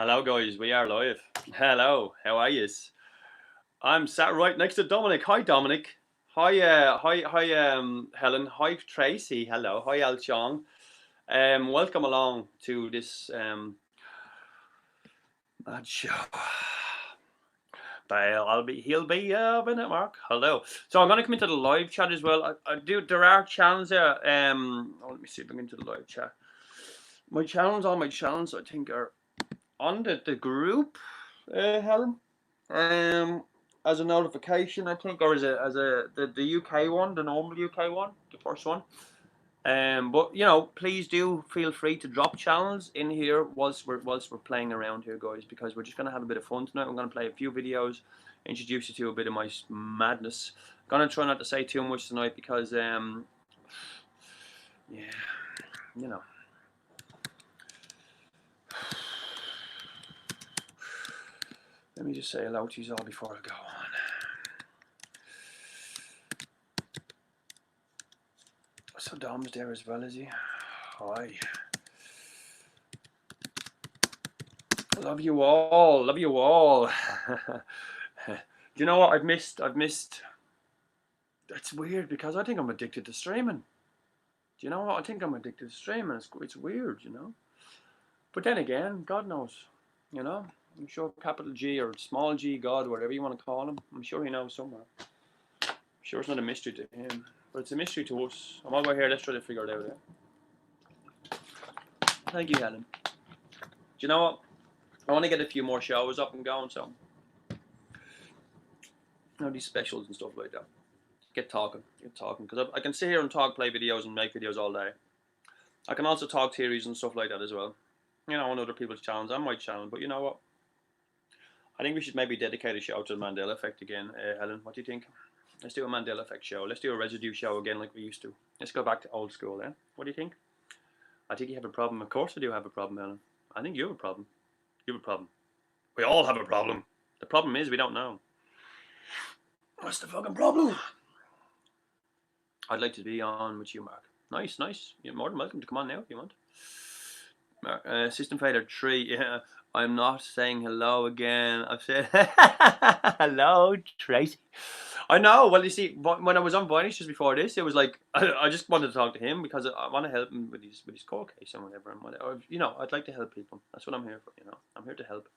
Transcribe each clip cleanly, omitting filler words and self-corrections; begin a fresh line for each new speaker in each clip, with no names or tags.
Hello, guys. We are live. Hello. How are yous? I'm sat right next to Dominic. Hi, Dominic. Hi, Helen. Hi, Tracy. Hello. Hi, Al Chong. Welcome along to this mad show. He'll be a minute, Mark. Hello. So I'm going to come into the live chat as well. There are channels there. Let me see if I can get into the live chat. All my channels, I think, are on the group, Helen. Um, as a notification, I think, or the UK one, the normal UK one, the first one. But please do feel free to drop channels in here whilst we're playing around here, guys, because we're just gonna have a bit of fun tonight. I'm gonna play a few videos, introduce you to a bit of my madness. Gonna try not to say too much tonight because yeah, you know. Let me just say hello to you all before I go on. So Dom's there as well, is he? Hi. Love you all. Love you all. Do you know what I've missed? It's weird because I think I'm addicted to streaming. Do you know what? I think I'm addicted to streaming. It's weird, you know. But then again, God knows, you know. I'm sure capital G or small G, God, whatever you want to call him, I'm sure he knows somewhere. I'm sure it's not a mystery to him, but it's a mystery to us. I'm over here. Let's try to figure it out. Thank you, Helen. Do you know what? I want to get a few more shows up and going, so these specials and stuff like that. Get talking, because I can sit here and talk, play videos, and make videos all day. I can also talk theories and stuff like that as well. You know, on other people's channels, and my channel. But you know what? I think we should maybe dedicate a show to the Mandela Effect again, Helen. What do you think? Let's do a Mandela Effect show. Let's do a residue show again like we used to. Let's go back to old school, eh? What do you think? I think you have a problem. Of course I do have a problem, Helen. I think you have a problem. You have a problem. We all have a problem. The problem is we don't know. What's the fucking problem? I'd like to be on with you, Mark. Nice. You're more than welcome to come on now if you want. Mark, System Fader 3. Yeah, I'm not saying hello again. I've said hello, Tracy. I know. Well, you see, when I was on Vinish just before this, it was like I just wanted to talk to him because I want to help him with his court case and whatever. And whatever. You know, I'd like to help people. That's what I'm here for. You know, I'm here to help.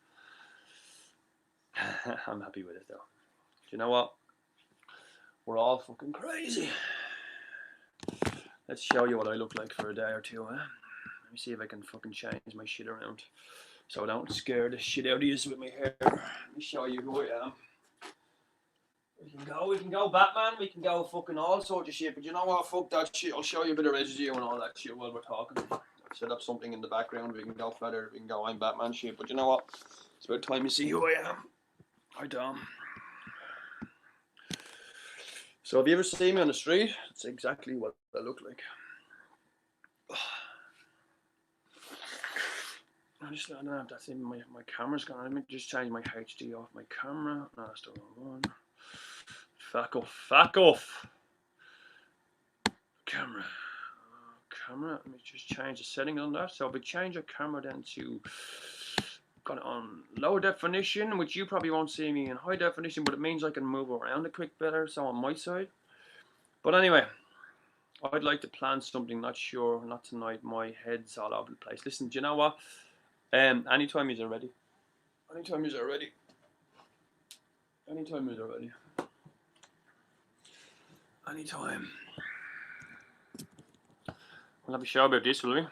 I'm happy with it though. Do you know what? We're all fucking crazy. Let's show you what I look like for a day or two, eh? Let me see if I can fucking change my shit around so I don't scare the shit out of you with my hair. Let me show you who I am. We can go Batman, we can go fucking all sorts of shit, but you know what? Fuck that shit. I'll show you a bit of residue and all that shit while we're talking. Set up something in the background, we can go further, we can go I'm Batman shit, but you know what? It's about time you see who I am. Hi, Dom. So if you ever see me on the street, it's exactly what I look like. I don't know if that's even my camera's gone. Let me just change my HD off my camera. No, that's the wrong one. Fuck off. Camera. Let me just change the setting on that. So if we change the camera then to got it on low definition, which you probably won't see me in high definition, but it means I can move around a quick better, so on my side. But anyway, I'd like to plan something, not sure, not tonight, my head's all over the place. Listen, do you know what? Anytime you're ready. Anytime. We'll have a show about this, will we?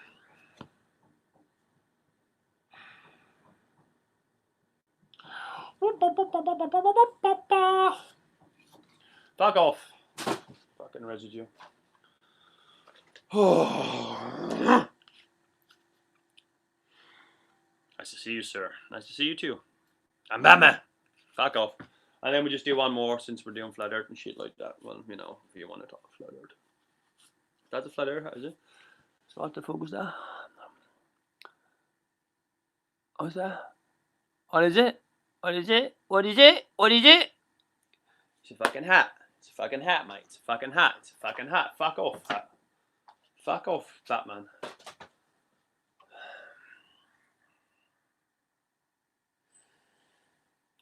Fuck off. Fucking residue. Nice to see you, sir. Nice to see you too. I'm Batman. Fuck off. And then we just do one more since we're doing flat earth and shit like that. Well, you know, if you want to talk flat earth. That's a flat earth, is it? So what the fuck was that? What's that? What is it? It's a fucking hat. It's a fucking hat, mate. It's a fucking hat. Fuck off, hat. Fuck off, Batman.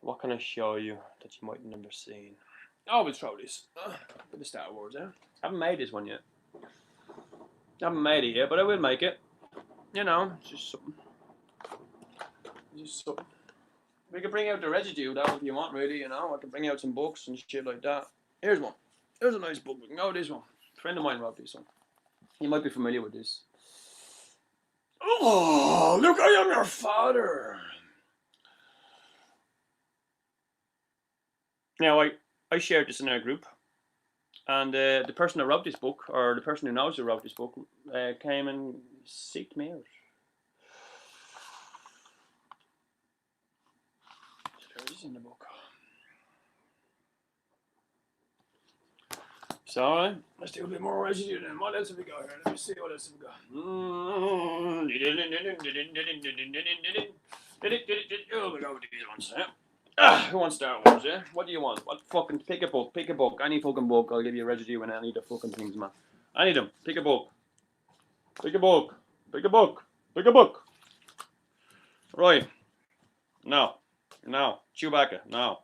What can I show you that you might have never seen? Oh, we'll throw this. Bit of Star Wars, eh? Haven't made this one yet. Haven't made it yet, but I will make it. You know, it's just something. Just something. We could bring out the residue, that if you want, really, you know. I could bring out some books and shit like that. Here's one. Here's a nice book. We can go with this one. A friend of mine wrote this one. You might be familiar with this. Oh, look, I am your father. Now, I shared this in our group. And the person that wrote this book, or the person who knows who wrote this book, came and seeked me out. There it is in the book. So, let's do a bit more residue then. What else have we got here? Let me see what else have we got. Oh, we go with these ones, yeah? Who wants Star Wars, yeah? What do you want? What fucking, pick a book, any fucking book, I'll give you a residue and any of the fucking things, man. I need them, pick a book. Pick a book, pick a book, pick a book. Right. No, Chewbacca, no.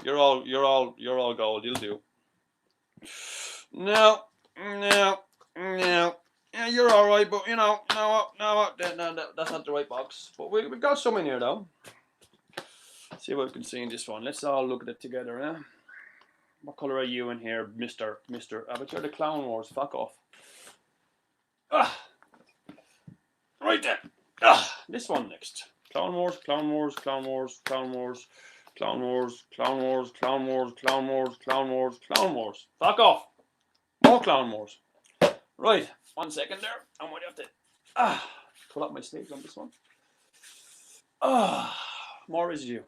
You're all gold, you'll do. No. Yeah, you're alright, but you know, no, that's not the right box. But we got some in here though. See what we can see in this one. Let's all look at it together, eh? What colour are you in here, Mister? But you're the Clone Wars. Fuck off. Right then. This one next. Clone Wars. Fuck off. More Clone Wars. Right. 1 second there. I might have to pull up my sleeves on this one. More residue.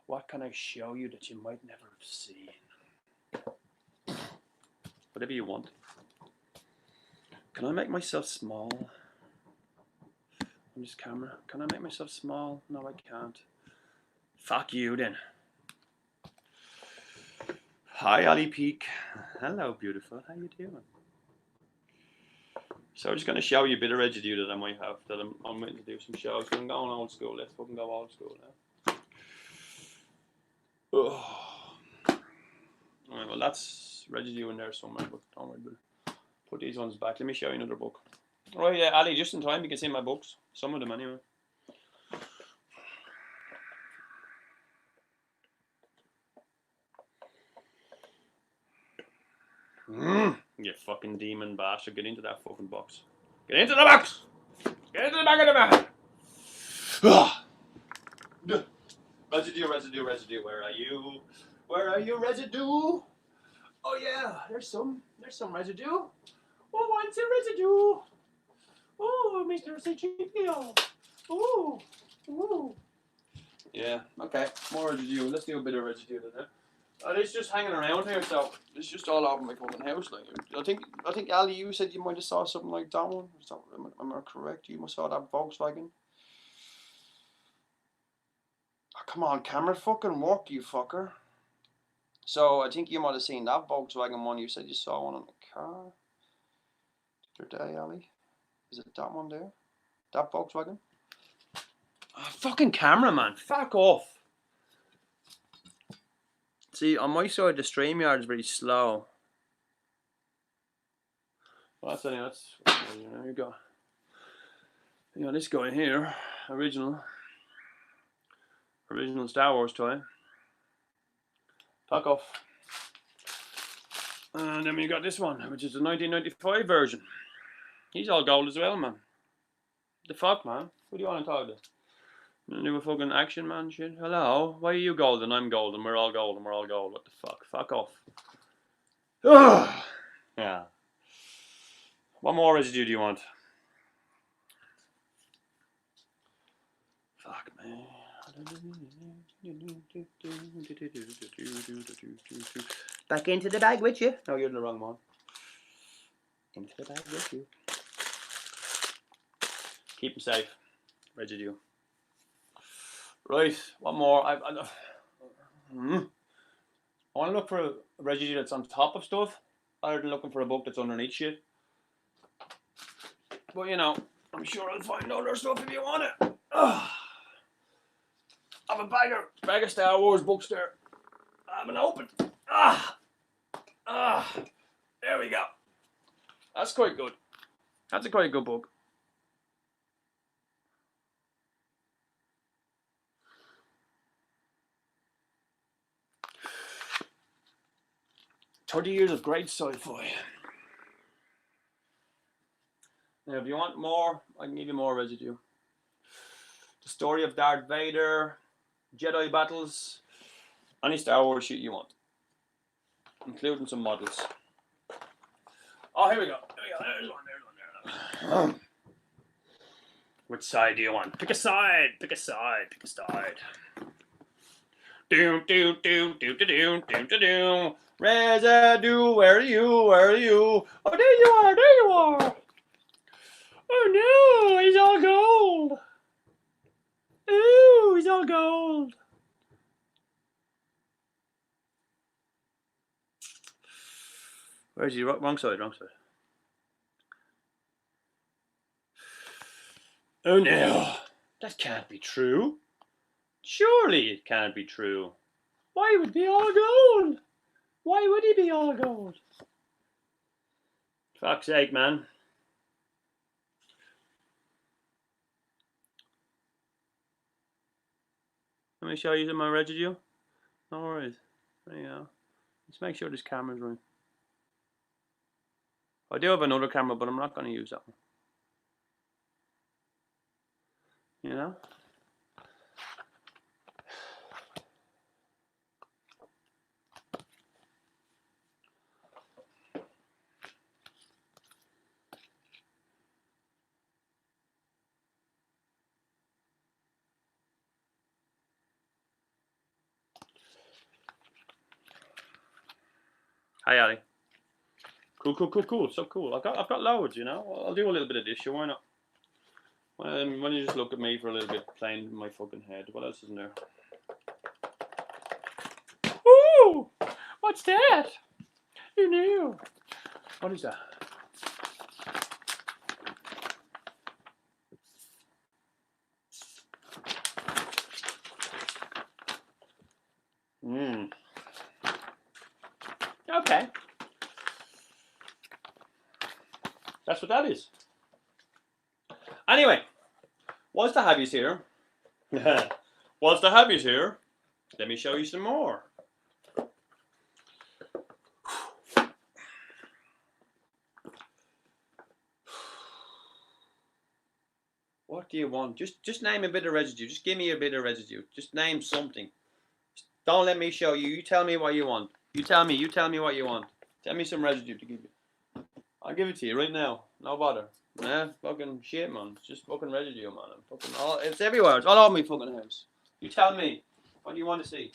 What can I show you that you might never have seen? Whatever you want. Can I make myself small on this camera? Can I make myself small? No, I can't. Fuck you then. Hi, Ali Peak. Hello, beautiful. How you doing? So I'm just going to show you a bit of residue that I might have, that I'm waiting to do some shows. I'm going old school. Let's fucking go old school now. Oh. Alright, well that's residue in there somewhere, but don't worry about it. Put these ones back. Let me show you another book. Right, yeah, Ali, just in time, you can see my books. Some of them anyway. You fucking demon bastard. Get into that fucking box. Get into the box! Get into the back of the van! Residue. Where are you? Residue? Oh yeah, there's some residue. Who wants a residue? Oh, Mr. C3PO. Ooh. Yeah, okay. More residue. Let's do a bit of residue then. It's just hanging around here, so it's just all over my fucking house. Like, I think Ali, you said you might have saw something like that one. Am I correct? You must have saw that Volkswagen. Oh, come on, camera, fucking work, you fucker. So I think you might have seen that Volkswagen one. You said you saw one in the car the other day, Ali. Is it that one there? That Volkswagen? Oh, fucking camera, man. Fuck off. See, on my side, the StreamYard is very slow. Well, that's anyway. There you go. You know, this guy here, original Star Wars toy. Fuck off. And then we got this one, which is the 1995 version. He's all gold as well, man. The fuck, man? Who do you want to talk to? You do a fucking action man shit? Hello? Why are you golden? I'm golden. We're all golden. What the fuck? Fuck off. Ugh. Yeah. What more residue do you want? Fuck, man. Back into the bag with you. No, you're in the wrong one. Into the bag with you. Keep them safe. Residue. Right, one more. I want to look for a residue that's on top of stuff, rather than looking for a book that's underneath shit. But you know, I'm sure I'll find other stuff if you want it. I have a bag of Star Wars books there. I haven't opened. There we go. That's quite good. That's a quite good book. "30 Years of Great Sci-Fi." Now, if you want more, I can give you more residue. The story of Darth Vader, Jedi battles, any Star Wars shit you want, including some models. Oh, here we go. There's one. Which side do you want? Pick a side. Pick a side. Pick a side. Doom, doom, doom, doom, doom, doom, doom, doom. Residue, where are you? Where are you? Oh, there you are. There you are. Oh no, he's all gold. Ooh, he's all gold. Where's he? Wrong side, wrong side. Oh no, that can't be true. Surely it can't be true. Why would he be all gold? Why would he be all gold? Fuck's sake, man. Let me show you some of my residue. No worries. There you go. Let's make sure this camera's right. I do have another camera, but I'm not going to use that one. You know? Hi, Ali. Cool. So cool. I've got loads, you know. I'll do a little bit of this. Sure, why not? Why don't you just look at me for a little bit, playing in my fucking head? What else is in there? Ooh! What's that? Who knew? What is that? Okay. That's what that is. Anyway, whilst I have you here, let me show you some more. What do you want? Just name a bit of residue. Just give me a bit of residue. Just name something. Don't let me show you. You tell me what you want. You tell me what you want. Tell me some residue to give you. I'll give it to you right now. No bother. Nah, fucking shit, man. It's just fucking residue, man. It's everywhere. It's all over my fucking house. You tell me. What do you want to see?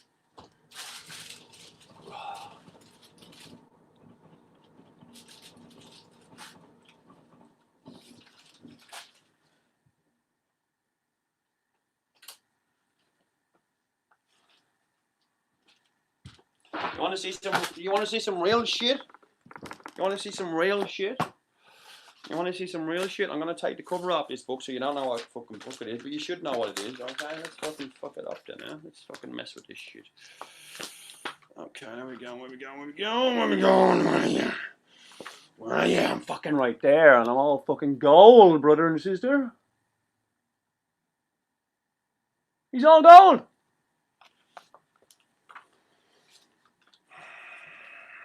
You want to see some real shit? You want to see some real shit? You want to see some real shit? I'm going to take the cover off this book so you don't know what fucking book it is, but you should know what it is, okay? Let's fucking fuck it up then, eh? Let's fucking mess with this shit. Okay, there we go. Where we going? Well, yeah, I'm fucking right there, and I'm all fucking gold, brother and sister. He's all gold.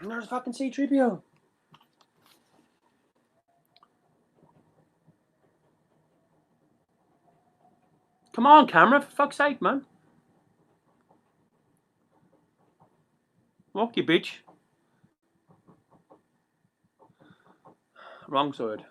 And there's fucking C-3PO. Come on, camera, for fuck's sake, man. Walk, you bitch. Wrong side.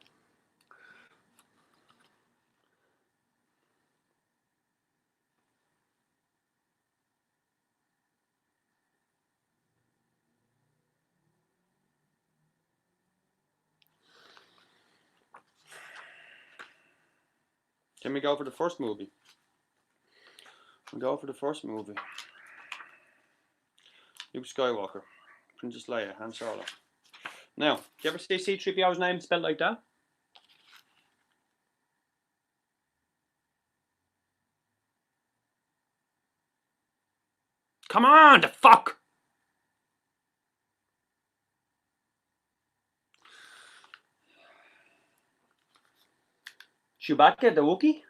Can we go for the first movie? We'll go for the first movie. Luke Skywalker, Princess Leia, Han Solo. Now, do you ever see C-3PO's name spelled like that? Come on, the fuck! Chewbacca the Wookiee?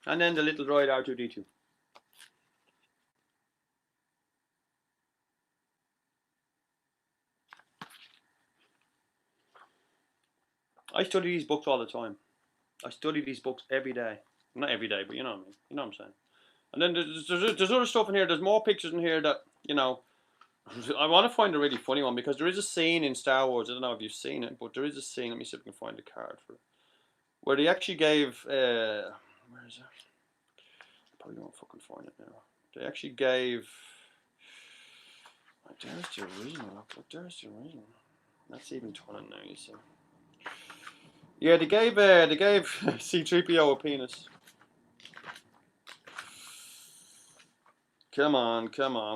And then the little droid R2-D2. I study these books all the time. I study these books every day. Not every day, but you know what I mean. You know what I'm saying. And then there's other stuff in here. There's more pictures in here that, you know, I want to find a really funny one because there is a scene in Star Wars. I don't know if you've seen it, but there is a scene. Let me see if I can find the card for it. Where they actually gave. Where is it? I probably won't fucking find it now. They actually gave. There's the original. Look, there's the original. That's even torn now. You see. Yeah, they gave C-3PO a penis. Come on,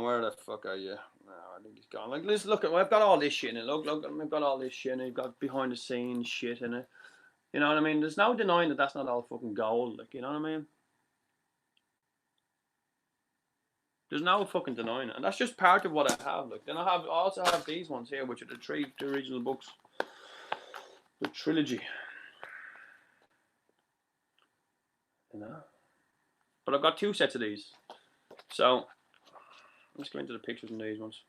where the fuck are you? No, I think he's gone. Like, listen, look, I've got all this shit in it. Look, I've got all this shit in it. I've got behind the scenes shit in it. You know what I mean? There's no denying that that's not all fucking gold. Like, you know what I mean? There's no fucking denying it, and that's just part of what I have. Like, then I also have these ones here, which are the original books, the trilogy. You know, but I've got 2 sets of these, so let's go into the pictures in these ones.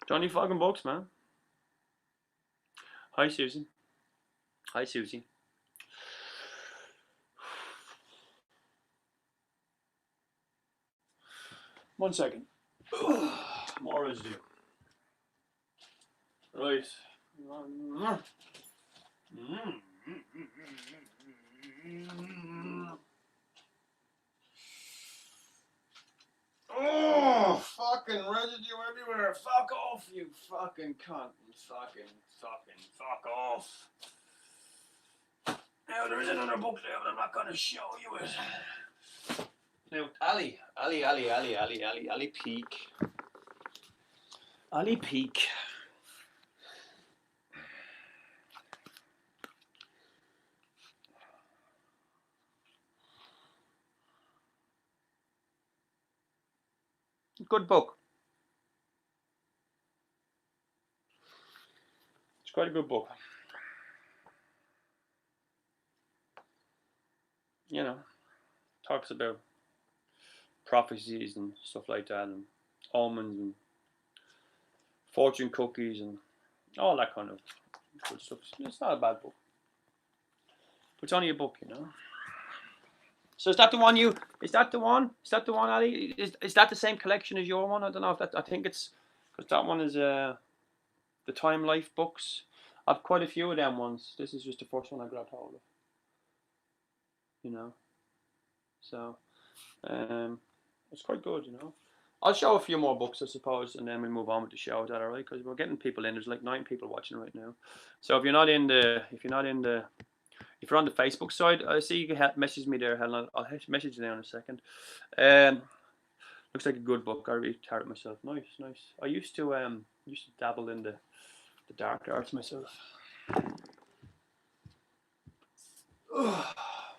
Johnny fucking books, man. Hi, Susan. Hi, Susie. One second. More residue. Right. Oh, fucking residue everywhere. Fuck off, you fucking cunt. Fuck off. Now, there is another book there, but I'm not going to show you it. Now, Ali Peak. Ali Peak. Good book. It's quite a good book. You know, talks about prophecies and stuff like that, and almonds and fortune cookies and all that kind of good stuff. It's not a bad book, but it's only a book, you know. So is that the one Is that the one, Ali? Is that the same collection as your one? I don't know if that. I think it's because that one is the Time Life books. I've quite a few of them ones. This is just the first one I grabbed hold of. You know, so it's quite good. You know, I'll show a few more books, I suppose, and then we'll move on with the show. Is that alright? Because we're getting people in. There's like 9 people watching right now. So if you're on the Facebook side, I see you can message me there, Helen. I'll message you there in a second. Looks like a good book. I read it myself. Nice. I used to dabble in the dark arts myself.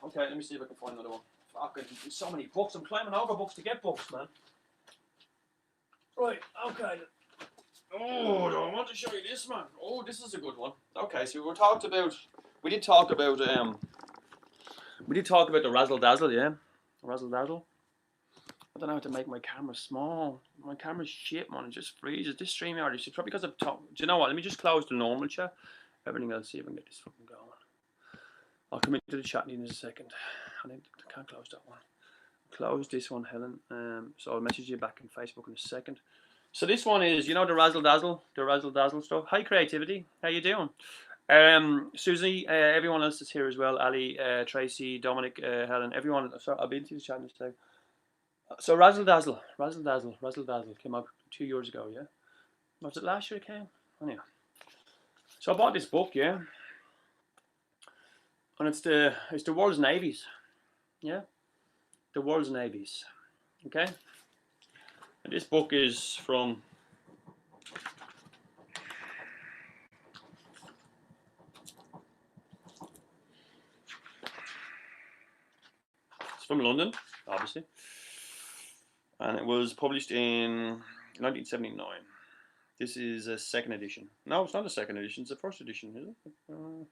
Okay, let me see if I can find another one. Fucking so many books. I'm climbing over books to get books, man. Right, okay. Oh, I want to show you this, man. Oh, this is a good one. Okay, so we did talk about the Razzle Dazzle, yeah? Razzle Dazzle. I don't know how to make my camera small. My camera's shit, man. It just freezes. This StreamYard is probably because I've talked. Do you know what? Let me just close the normal chat. Everything else, see if I can get this fucking going. I'll come into the chat in a second. I can't close that one. Close this one, Helen. So I'll message you back on Facebook in a second. So this one is, you know, the Razzle Dazzle stuff. Hi, Creativity. How you doing? Susie, everyone else is here as well. Ali, Tracy, Dominic, Helen, everyone. Sorry, I've been to the channel today. So Razzle Dazzle came out 2 years ago. Yeah, was it last year it came? Anyway, so I bought this book. Yeah, and it's the world's navies. Yeah, the world's navies. Okay, and this book is from. It's from London, obviously, and it was published in 1979. This is a second edition. No, it's not a second edition. It's a first edition, is it?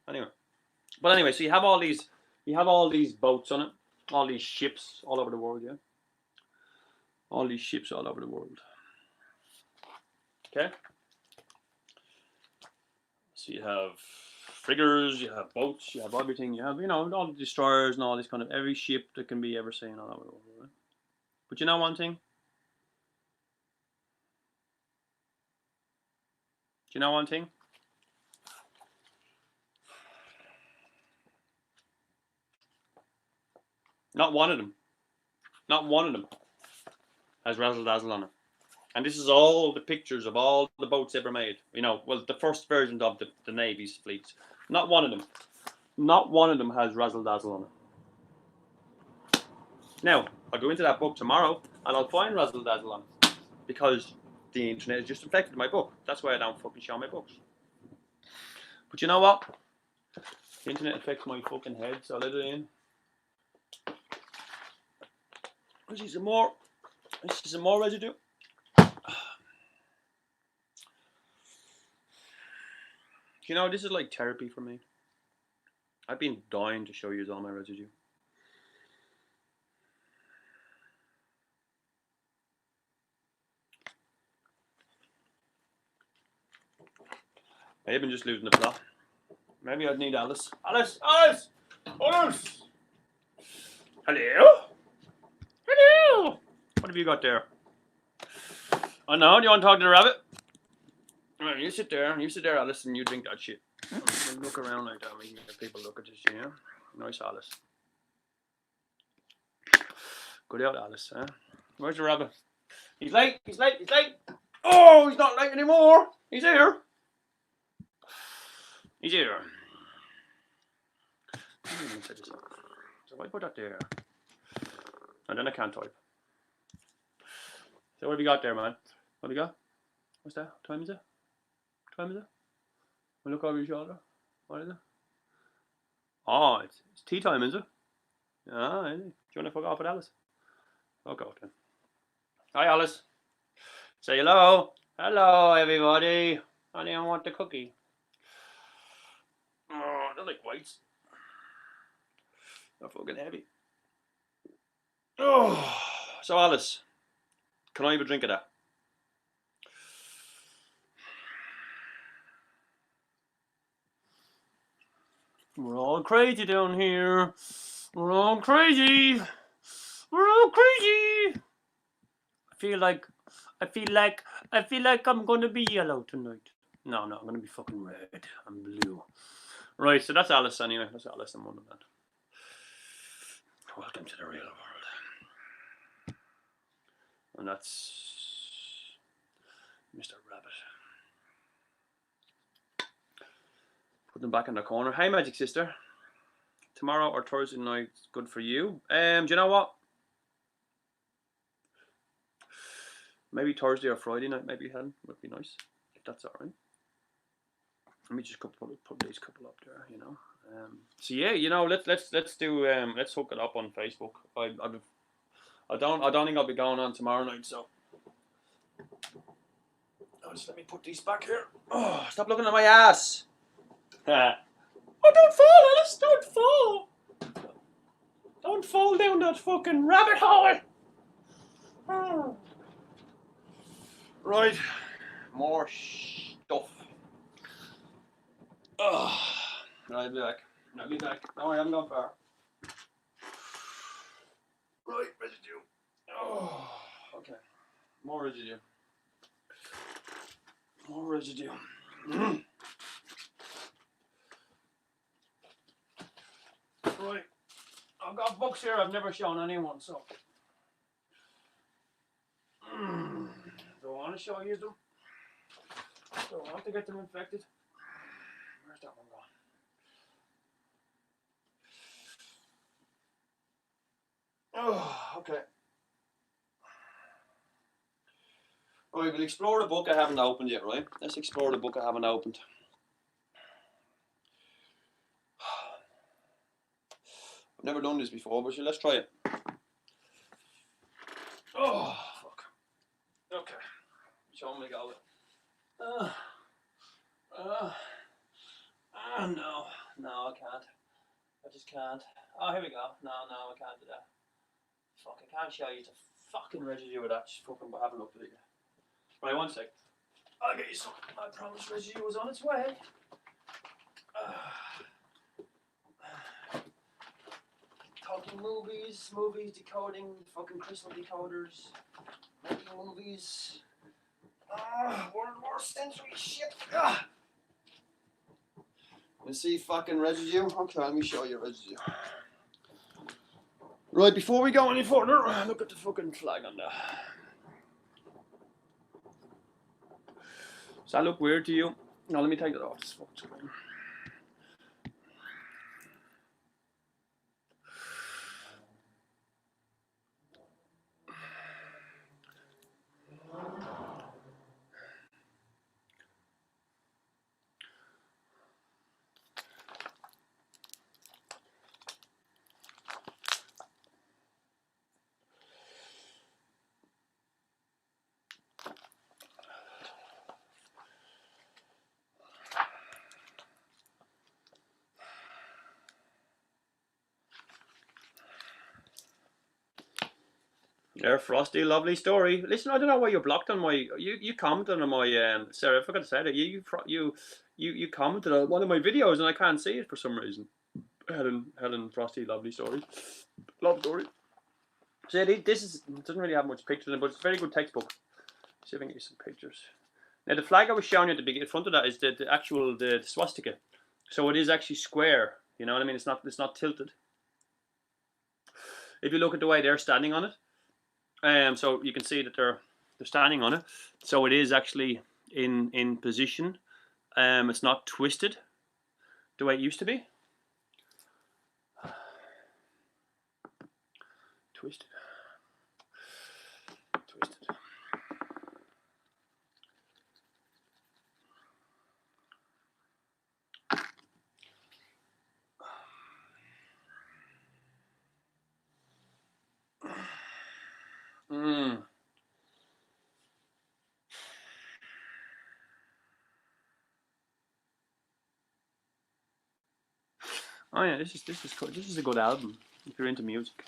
Anyway, so you have all these boats on it, all these ships all over the world. Yeah, all these ships all over the world. Okay. So you have frigates, you have boats, you have everything. You have all the destroyers and all this kind of every ship that can be ever seen all over the world. Right? But you know one thing. Do you know one thing? Not one of them has Razzle Dazzle on it. And this is all the pictures of all the boats ever made. Well, the first version of the Navy's fleets. Not one of them has Razzle Dazzle on it. Now, I'll go into that book tomorrow and I'll find Razzle Dazzle on it. Because the internet has just affected my book. That's why I don't fucking show my books. But you know what? The internet affects my fucking head, so I'll let it in. This is some more residue. This is like therapy for me. I've been dying to show you all my residue. Maybe I'm just losing the plot. Maybe I'd need Alice. Alice! Hello! What have you got there? Oh no, do you want to talk to the rabbit? Alright, you sit there, Alice, and you drink that shit. Look around like that, making people look at this, yeah? Nice, Alice. Good out, Alice, huh? Where's the rabbit? He's late! Oh, he's not late anymore! He's here! So if I put that there, and then I can't type. So what have you got there, man? What have you got? What's that? What time is it? Well, look over your shoulder. What is it? Oh, it's tea time, is it? Ah, is it? Do you want to fuck off with Alice? Okay. Hi, Alice. Say hello. Hello, everybody. I didn't want the cookie. Oh, they're like whites. They're fucking heavy. Oh, so Alice, can I have a drink of that? We're all crazy down here. We're all crazy. I feel like I'm gonna be yellow tonight. No, I'm gonna be fucking red and blue. Right, so that's Alice anyway. That's Alice in Wonderland. Welcome to the real world. And that's Mr. Rabbit. Put them back in the corner. Hey, Magic Sister. Tomorrow or Thursday night is good for you. Do you know what? Maybe Thursday or Friday night, maybe Helen, would be nice. If that's alright. Let me just put these couple up there, So yeah, let's do let's hook it up on Facebook. I don't think I'll be going on tomorrow night, so just let me put these back here. Oh, stop looking at my ass. Oh, don't fall, Alice, don't fall. Don't fall down that fucking rabbit hole. Oh. Right, more stuff. Oh, I'll be back. Don't worry, I haven't gone far. Right, residue. Oh, okay. More residue. books here I've never shown anyone, so don't want to show you them. Don't want to get them infected. Where's that one gone? Oh, okay. Right, we'll explore the book I haven't opened yet, right? Let's explore the book I haven't opened. I've never done this before, but let's try it. Oh, fuck. Okay. Show me go. No, I can't. I just can't. Oh, here we go. No, I can't do that. Fuck, I can't show you the fucking residue of that. Just fucking haven't looked at it yet. Right, 1 sec. I'll get you some. I promise residue was on its way. Talking movies, decoding, fucking crystal decoders, making movies. World War Century shit. You see fucking residue? Okay, let me show you residue. Right, before we go any further, look at the fucking flag on there. Does that look weird to you? No, let me take it off. This fucking screen. There, Frosty, lovely story. Listen, I don't know why you're blocked on my. You commented on my. Sarah, I forgot to say that you commented on one of my videos and I can't see it for some reason. Helen Frosty, lovely story. Love story. So this doesn't really have much pictures in it, but it's a very good textbook. See if I can get you some pictures. Now the flag I was showing you at the beginning, in front of that is the actual swastika. So it is actually square. You know what I mean? It's not tilted. If you look at the way they're standing on it. So you can see that they're standing on it. So it is actually in position. It's not twisted the way it used to be. Twisted. Oh yeah, this is cool. This is a good album if you're into music.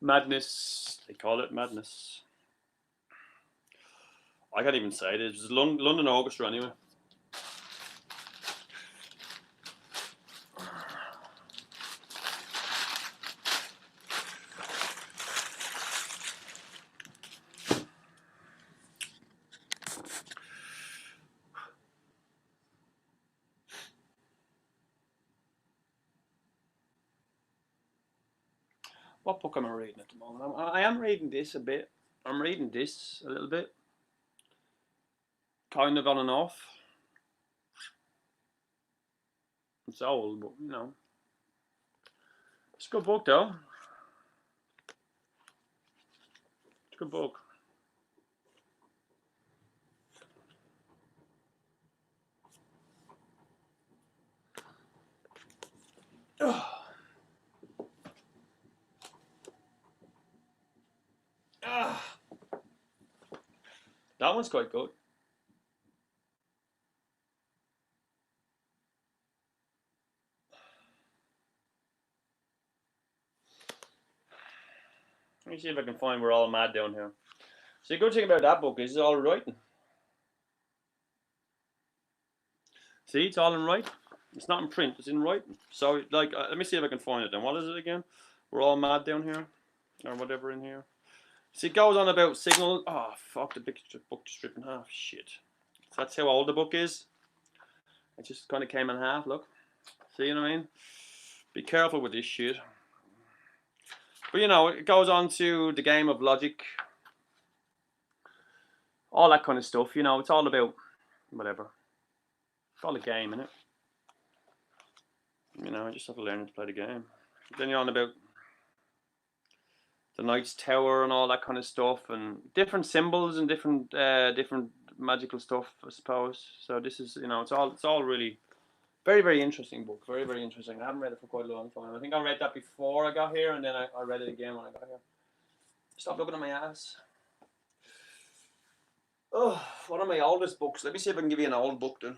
Madness, they call it madness. I can't even say it. It's London Orchestra anyway. What book am I reading at the moment? I am reading this a bit. I'm reading this a little bit. Kind of on and off. It's old, but you know. It's a good book though. It's a good book. That one's quite good. Let me see if I can find We're All Mad down here. So the good thing about that book is it's all writing. See, it's all in writing. It's not in print. It's in writing. So, like, let me see if I can find it. Then what is it again? We're all mad down here, or whatever in here. See, it goes on about signal. Oh fuck! The book just ripped in half. Shit. So that's how old the book is. It just kind of came in half. Look. See what I mean? Be careful with this shit. But you know, it goes on to the game of logic, all that kind of stuff. You know, it's all about whatever. It's all a game, innit? You know, you just have to learn to play the game. Then you're on about the Knight's Tower and all that kind of stuff, and different symbols and different magical stuff, I suppose. So this is, you know, it's all really very, very interesting book. Very, very interesting. I haven't read it for quite a long time. I think I read that before I got here, and then I read it again when I got here. Stop looking at my ass. Oh, one of my oldest books. Let me see if I can give you an old book then.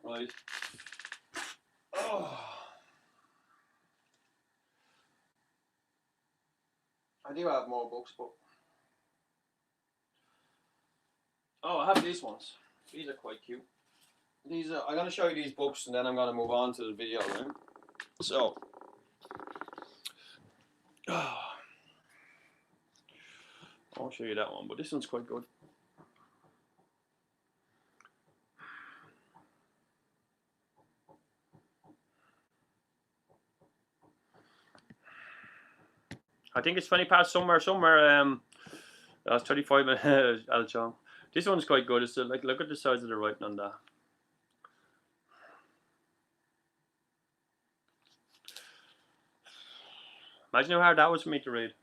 Right. Oh. I do have more books, but oh, I have these ones. These are quite cute. I'm going to show you these books, and then I'm going to move on to the video. Right? So, I'll show you that one, but this one's quite good. I think it's 20 past somewhere. That's 35 minutes. Alchon. This one's quite good. It's like, look at the size of the writing on that. Imagine how hard that was for me to read.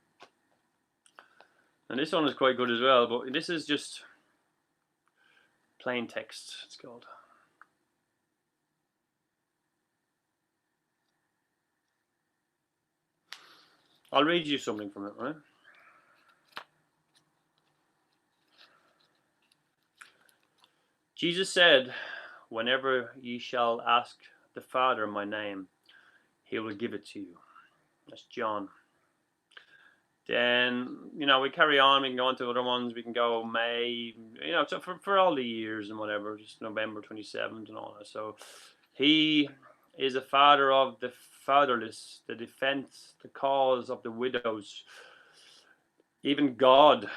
And this one is quite good as well, but this is just plain text, it's called. I'll read you something from it, right? Jesus said, whenever ye shall ask the Father in my name, he will give it to you. That's John. Then, you know, we carry on, we can go on to other ones, we can go May, you know, so for all the years and whatever, just November 27th and all that. So he is a father of the fatherless, the defense, the cause of the widows. Even God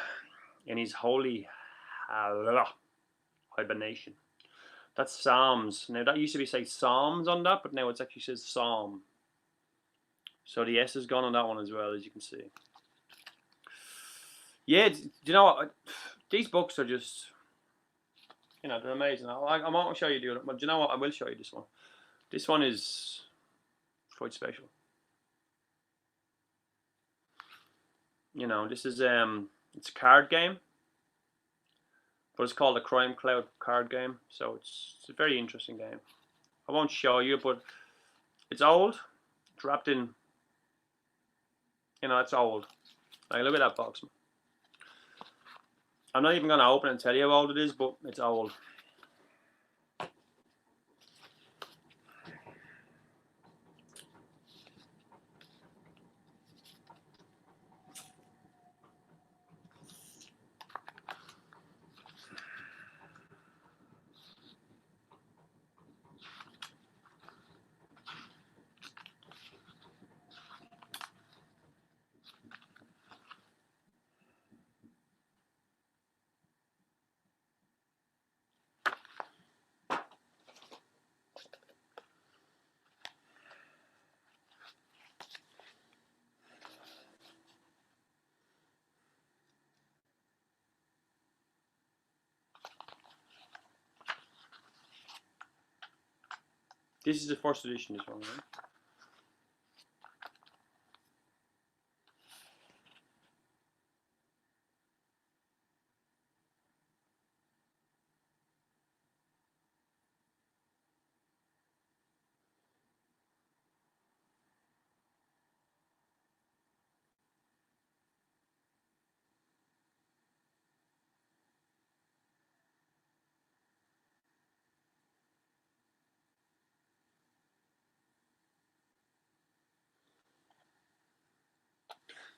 in his holy hibernation. That's Psalms. Now that used to be say Psalms on that, but now it actually says Psalm. So the S is gone on that one as well, as you can see. Yeah, do you know what? These books are just, you know, they're amazing. I won't show you the other, but do you know what? I will show you this one. This one is quite special. You know, this is it's a card game, but it's called a Crime Cloud card game. So it's a very interesting game. I won't show you, but it's old. It's wrapped in, you know, it's old. Like, look at that box. I'm not even going to open it and tell you how old it is, but it's old. This is the first edition, this one, right?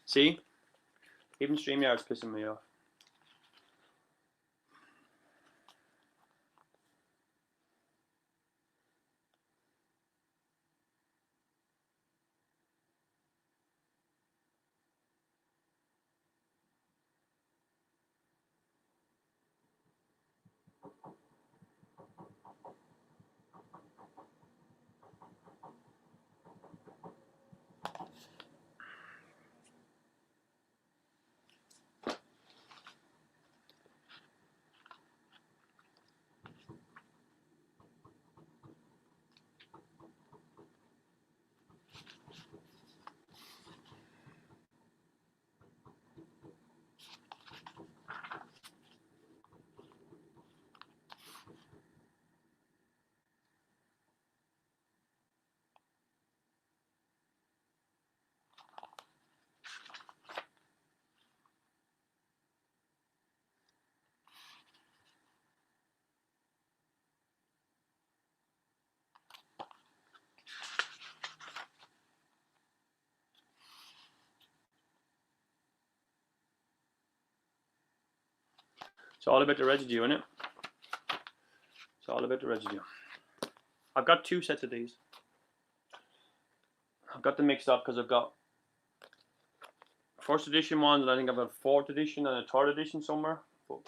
See? Even StreamYard's pissing me off. It's all about the residue, innit? It's all about the residue. I've got 2 sets of these. I've got them mixed up because I've got first edition ones, and I think I've got 4th edition and a 3rd edition somewhere. But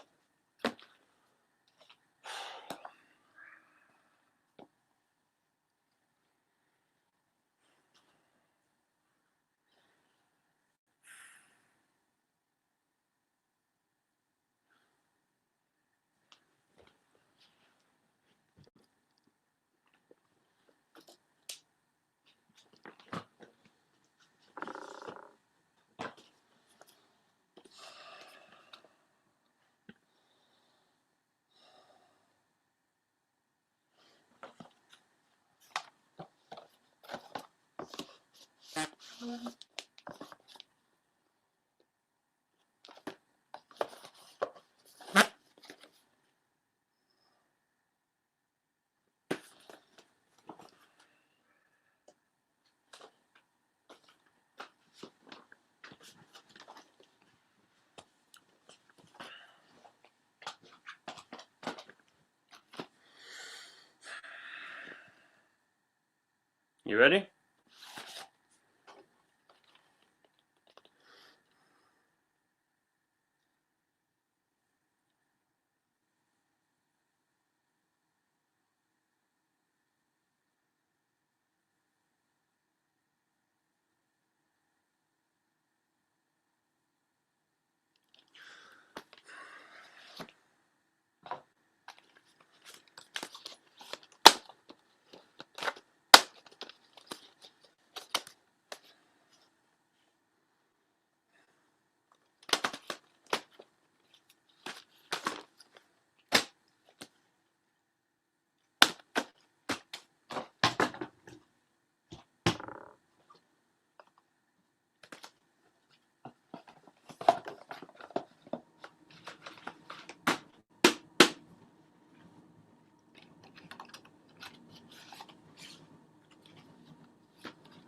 you ready?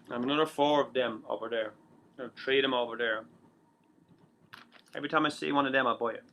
I have another 4 of them over there. 3 of them over there. Every time I see one of them, I buy it.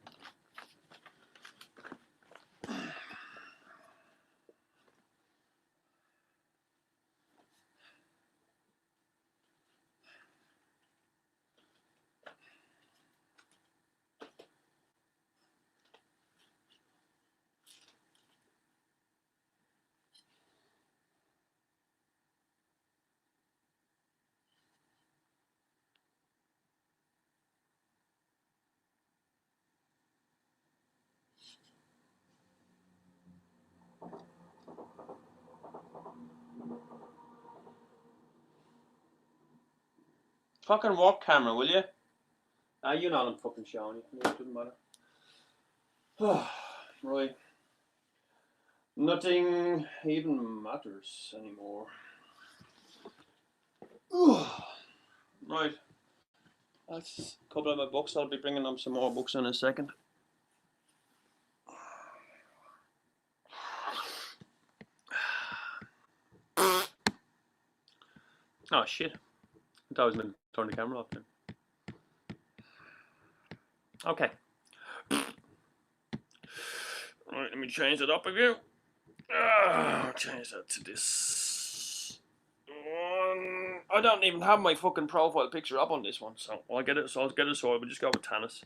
Fucking work camera, will you? You know I'm fucking showing you. It doesn't matter. Right. Nothing even matters anymore. Right. That's a couple of my books. I'll be bringing up some more books in a second. Oh shit. I thought I was going to turn the camera off then. Okay. Alright, let me change it up a bit. Change that to this one. I don't even have my fucking profile picture up on this one, so I'll get it. So we'll just go with Tanis.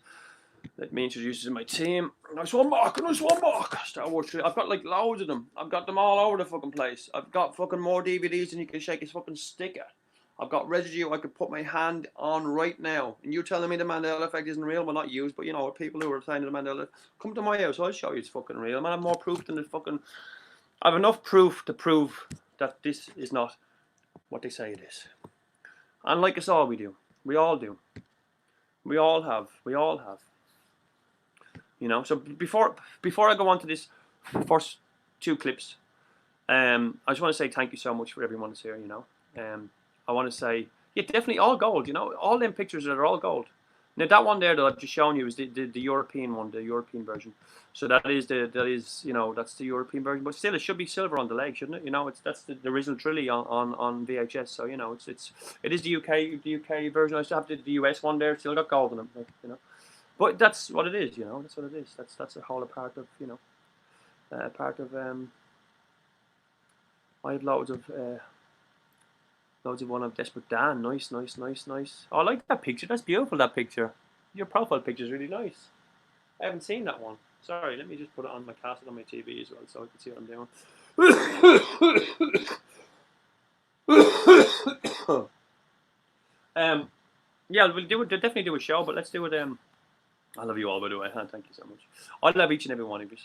Let me introduce you to my team. Nice one, Mark. Nice one, Mark. Star Wars 3. I've got like loads of them. I've got them all over the fucking place. I've got fucking more DVDs than you can shake his fucking stick at. I've got residue I could put my hand on right now. And you telling me the Mandela effect isn't real? Well, not used, but you know, people who are saying the Mandela, come to my house, I'll show you it's fucking real. Man, I have more proof than the fucking... I have enough proof to prove that this is not what they say it is. And like us all, we do. We all do. We all have. We all have. You know, so before I go on to this first two clips, I just want to say thank you so much for everyone that's here, you know. I want to say, yeah, definitely all gold, you know, all them pictures that are all gold. Now that one there that I've just shown you is the European one, the European version. So that is you know, that's the European version, but still it should be silver on the leg, shouldn't it? You know, that's the original trilogy on VHS. So you know, it is the UK version. I still have the US one there, still got gold in them, you know. But that's what it is, you know. That's what it is. That's a whole part of, you know, I have loads of one of Desperate Dan. Nice. Oh, I like that picture. That's beautiful. That picture. Your profile picture is really nice. I haven't seen that one. Sorry, let me just put it on my cassette on my TV as well, so I can see what I'm doing. Yeah, we'll definitely do a show, but let's do it. I love you all, by the way. Thank you so much. I love each and every one of you.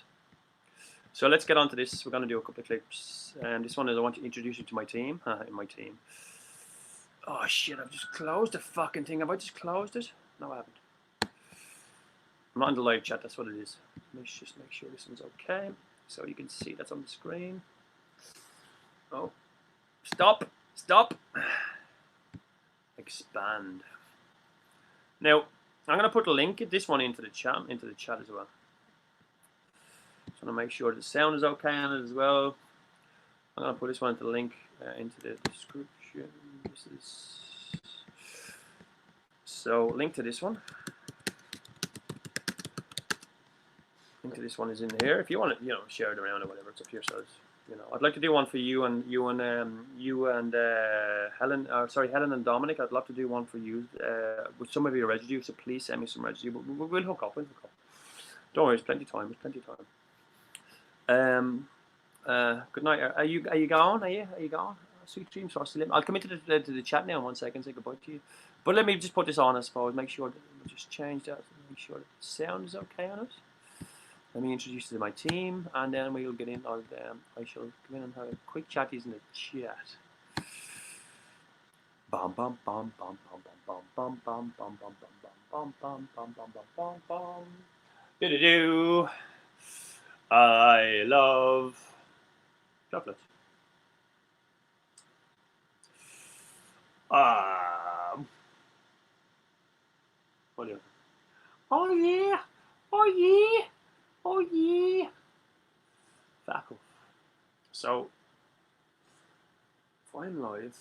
So let's get on to this. We're going to do a couple of clips. And this one is I want to introduce you to my team. My team. Oh, shit. I've just closed the fucking thing. Have I just closed it? No, I haven't. I'm not in the live chat. That's what it is. Let's just make sure this one's okay. So you can see that's on the screen. Oh. Stop. Expand. Now, I'm going to put a link this one into the chat as well. Just want to make sure the sound is okay on it as well. I'm going to put this one into the link into the description. So link to this one. Link to this one is in here. If you want to, you know, share it around or whatever, it's up to yourselves. You know, I'd like to do one for you and Helen. Helen and Dominic. I'd love to do one for you with some of your residue. So please send me some residue. But we'll hook up. Don't worry, there's plenty of time. Good night. Are you gone? Are you gone? Sweet dreams, Frosty. I'll come into the chat now in 1 second. Say goodbye to you. But let me just put this on, I suppose. Make sure that we'll just change that. Make sure that the sound is okay on it. Let me introduce you to my team, and then we'll get in. I shall come in and have a quick chatties in the chat. Bum bum bum bum bum bum bum bum bum bum bum bum bum bum bum bum. Do. I love chocolate. What do you? Oh yeah. Back off. So, if I'm live,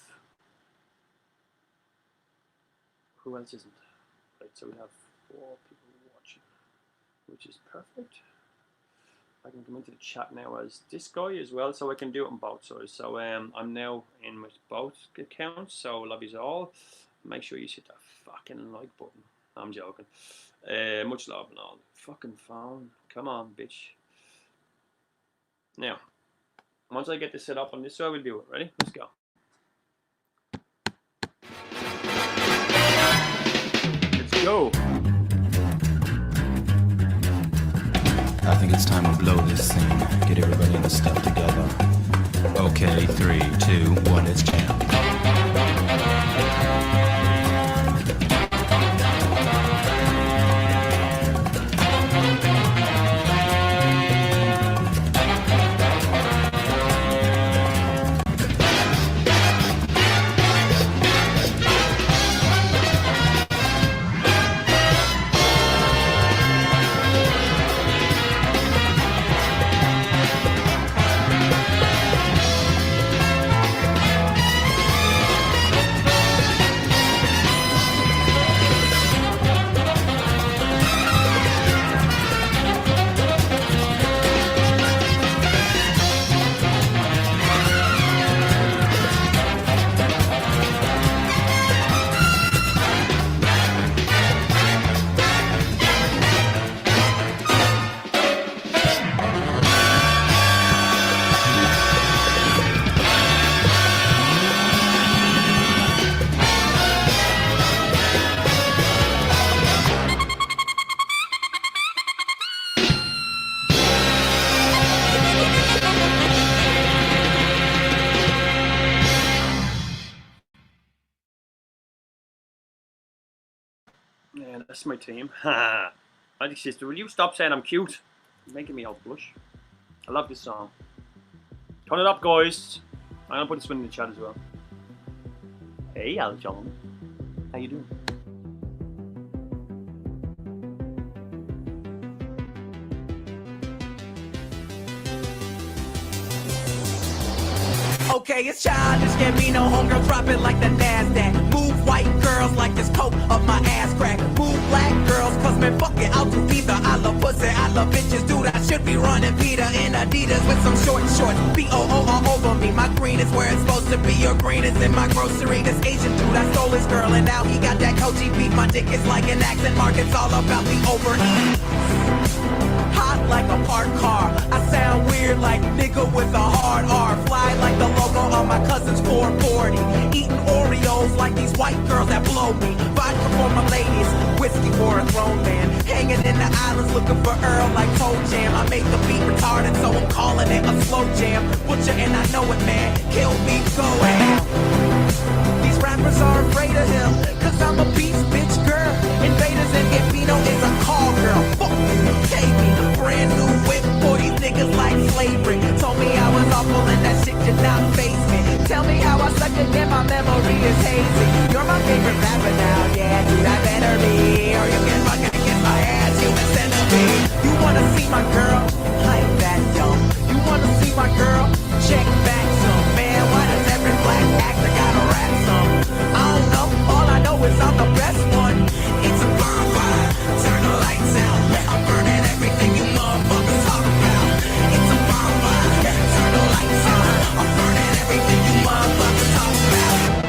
who else isn't? Right, so we have 4 people watching, which is perfect. I can come into the chat now as this guy as well, so I can do it on both sides. So I'm now in with both accounts, so love yous all. Make sure you hit that fucking like button. I'm joking. Much love and all. Fucking phone. Come on, bitch. Now, once I get this set up on this side, we'll do it. Ready? Let's go. Let's go.
I think it's time to blow this scene. Get everybody in the stuff together. Okay, 3, 2, 1, it's jam.
Yeah, that's my team. Magic Sister, will you stop saying I'm cute? You're making me all blush. I love this song. Turn it up, guys. I'm gonna put this one in the chat as well. Hey, Al John. How you doing?
Okay, it's childish, Gambino, homegirl, drop it like the NASDAQ. Move white girls like this coat of my ass crack. Move black girls, cause man, fuck it, I'll do either. I love pussy, I love bitches, dude, I should be running Peter in Adidas with some short shorts. B-O-O all over me, my green is where it's supposed to be. Your green is in my grocery. This Asian dude, I stole his girl, and now he got that Koji beat. My dick is like an accent mark, it's all about the overeat. Hot like a parked car. I sound weird like nigga with a hard R. Fly like the logo on my cousin's 440. Eating Oreos like these white girls that blow me. Vodka for my ladies, whiskey for a grown man. Hanging in the islands looking for Earl like Toe Jam. I make the beat retarded, so I'm calling it a slow jam. Butcher and I know it, man. Kill me, go ham. These rappers are afraid of him, cause I'm a beast, bitch, girl. Invaders and Gambino is a call girl. Fuck you, pay me. Brand new whip for these niggas like slavery. Told me I was awful and that shit did not faze me. Tell me how I suck again, my memory is hazy. You're my favorite rapper now, yeah, dude, I better be. Or you can fucking kiss my ass, human centipede. You wanna see my girl? I ain't that dumb. You wanna see my girl? Check back some. Man, why does every black actor gotta rap some? I don't know, all I know is I'm the best one. It's a bonfire, turn the lights out. I'm burning everything you motherfuckers talk about. It's a bonfire, turn the lights on. I'm burning everything you motherfuckers talk about.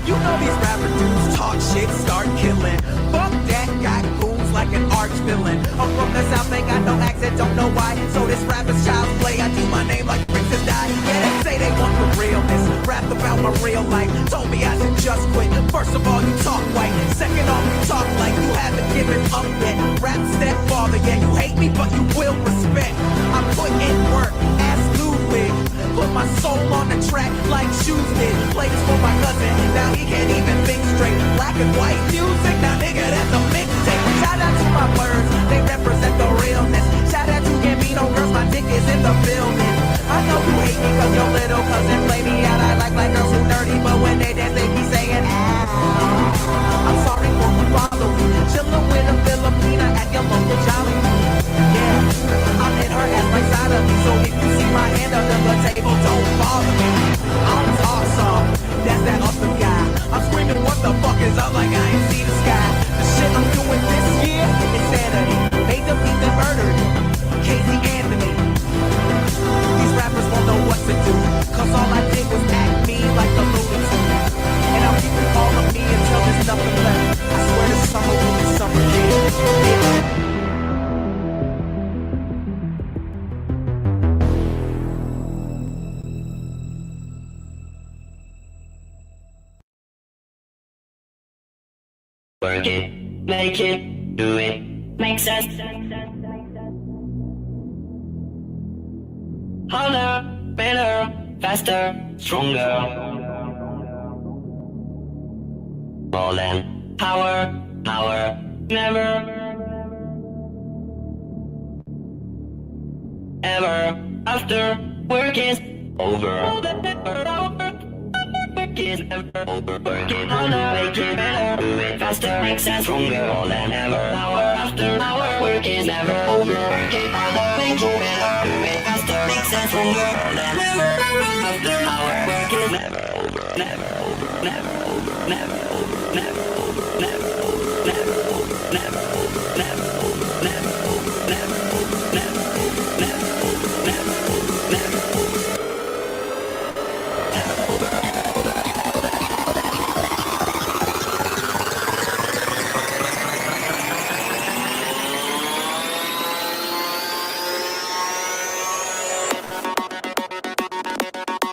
You know these rapper dudes talk shit, start killing. Fuck that, got goons like an arch villain. I'm from the south, ain't got no accent, don't know why. So this rapper's child's play, I do my name like Princess Di. Yeah, they say they want the realness, rap about my real life. Told me I should just quit. First of all, you talk white. Second off, you talk like you haven't given up yet. Rap stepfather, yeah, you hate me, but you will respect. I put in work, ass Ludwig. Put my soul on the track like shoes did. Play this for my cousin, now he can't even think straight. Black and white music, now nigga, that's a mixtape. Shout out to my words, they represent the realness. Shout out to Gambino girls, my dick is in the building. I know you hate me cause your little cousin play me out. I like girls who nerdy, but when they dance they be saying I'm sorry for who follow me. Chillin' with a Filipina at your local Jolly. Yeah, I'm in her ass right side of me. So if you see my hand under the table, don't bother me. I'm awesome, that's that awesome guy. I'm screaming what the fuck is up like I ain't see the sky. The shit I'm doing this year, insanity. Made them beat them murdered. Casey Anthony. These rappers won't know what to do, cause all I did was act me like a Looney Tune. And I'll keep it all of me until there's nothing left. I swear this summer will be summer, yeah.
Work it, make it, do it, make sense. Harder, better, faster, stronger. More than power, never. Ever after work is over. Work is never over. Work it harder, make it better, do it faster, make sense, stronger, more than ever. Hour after hour, work is never over. Work it harder, make it better, do it faster, make sense, stronger, more than ever. After hour, work is never over, never over, never over, never over, never over, never over, never over, never over, never over, never over, never over, never over, never over, never over, never over.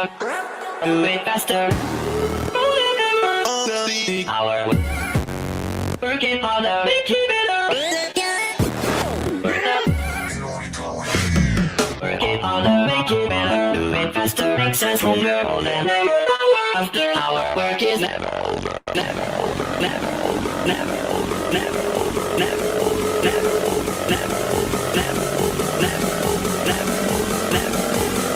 harder, do it faster. Our working harder, make it better. Working harder, make it better. Do it faster, makes us stronger more than ever. After our work is never over, never over, never over, never over, never over, never over, never over, never over, never over, never over, never over, never over, never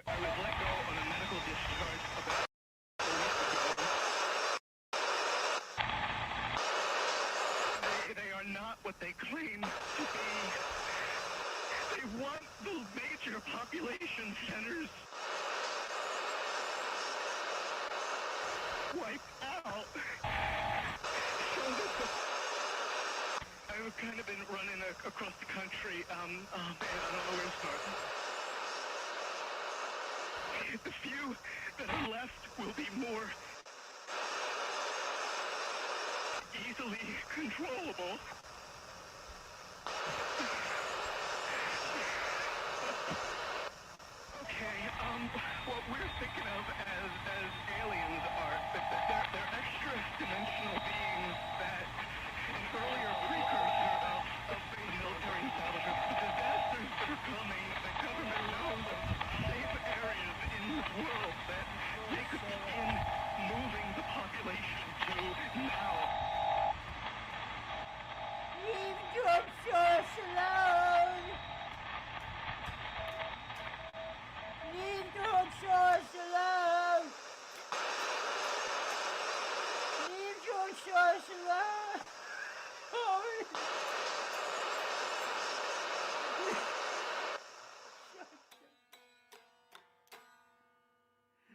I was let go on a medical discharge about a week ago. They are not what they claim to be. They want the major population centers wiped out. So I've kind of been running across the country. Man, I don't know where to start. The few that are left will be more easily controllable. Okay, what we're thinking of as aliens are they're extra-dimensional beings that an earlier precursor of the military establishment. The disasters that are coming, the government knows of safe areas in this world that they could begin moving the population to now.
Leave George Soros alone! Leave George Soros alone! Leave George Soros alone! Oh.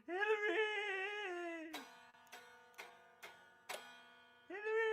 Hillary! Hillary!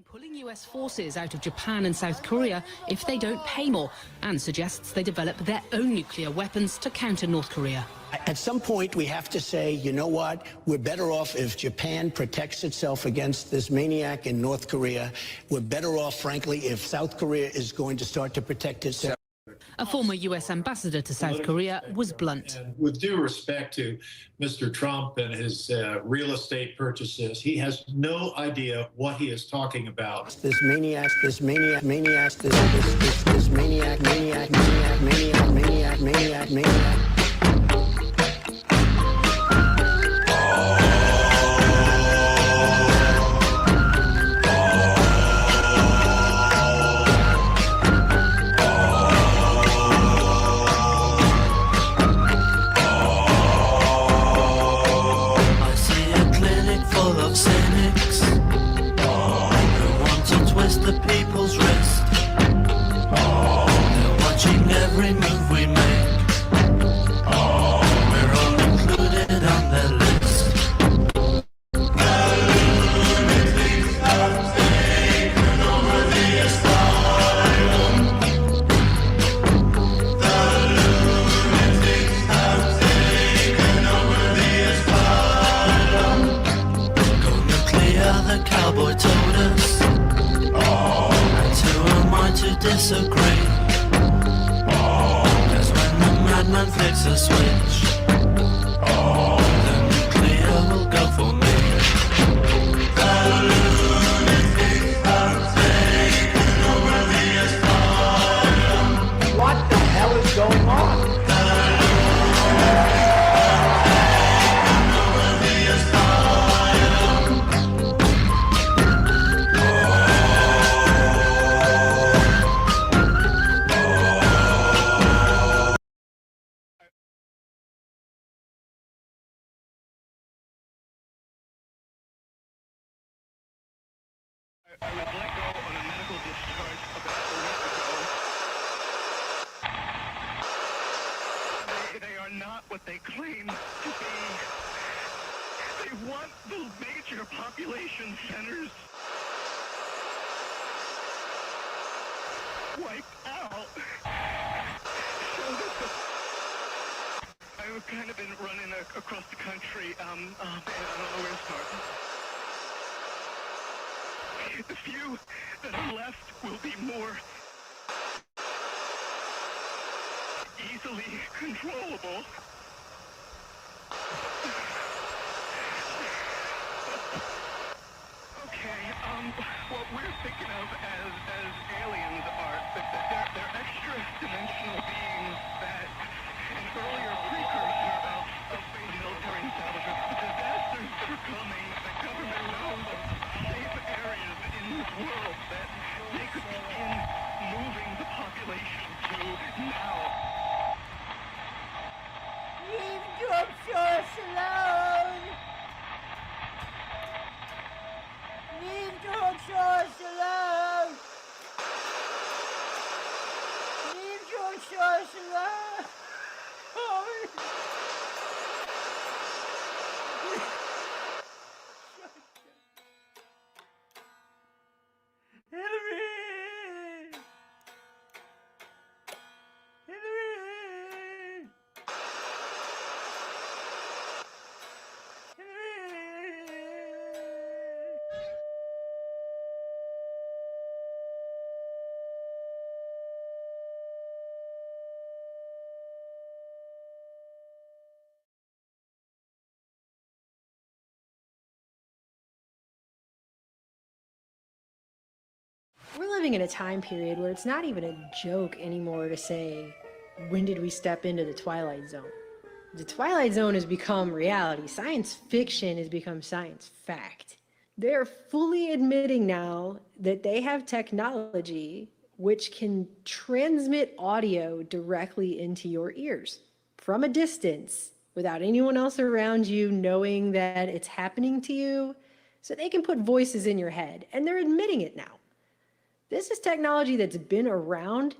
Pulling US forces out of Japan and South Korea if they don't pay more, and suggests they develop their own nuclear weapons to counter North Korea.
At some point, we have to say, you know what? We're better off if Japan protects itself against this maniac in North Korea. We're better off, frankly, if South Korea is going to start to protect itself.
A former US ambassador to South Korea was blunt.
And with due respect to Mr. Trump and his real estate purchases, he has no idea what he is talking about.
This maniac, this maniac, maniac, this maniac, maniac, maniac, maniac, maniac, maniac, maniac.
The people's wrist. They're watching every move we make. We're all included on their list. The lunatics have taken over the asylum. The lunatics have taken over the asylum. Go nuclear, the cowboy told us. Who am I to disagree? Cause when the madman flicks a switch, the nuclear will go for me. The lunatics have taken over the asylum.
What the hell is going on?
I was let go on a medical discharge about a week ago. They are not what they claim to be. They want the major population centers wiped out. So I've kind of been running across the country. I don't know where to start. The few that are left will be more easily controllable. Okay, what we're thinking of as aliens are they're extra-dimensional beings that an earlier precursor of the military establishment, the disasters that are coming, the government knows of safe areas in this world that they could begin moving the population to now.
Leave your source alone! Leave your source alone! Leave your source alone!
We're living in a time period where it's not even a joke anymore to say, when did we step into the Twilight Zone? The Twilight Zone has become reality. Science fiction has become science fact. They're fully admitting now that they have technology which can transmit audio directly into your ears from a distance without anyone else around you knowing that it's happening to you. So they can put voices in your head, and they're admitting it now. This is technology that's been around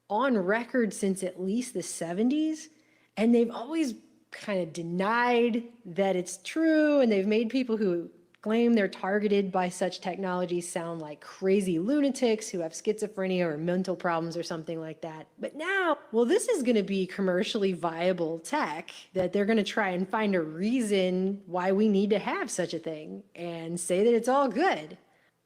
on record since at least the 70s, and they've always kind of denied that it's true, and they've made people who claim they're targeted by such technology sound like crazy lunatics who have schizophrenia or mental problems or something like that. But now, well, this is going to be commercially viable tech that they're going to try and find a reason why we need to have such a thing and say that it's all good.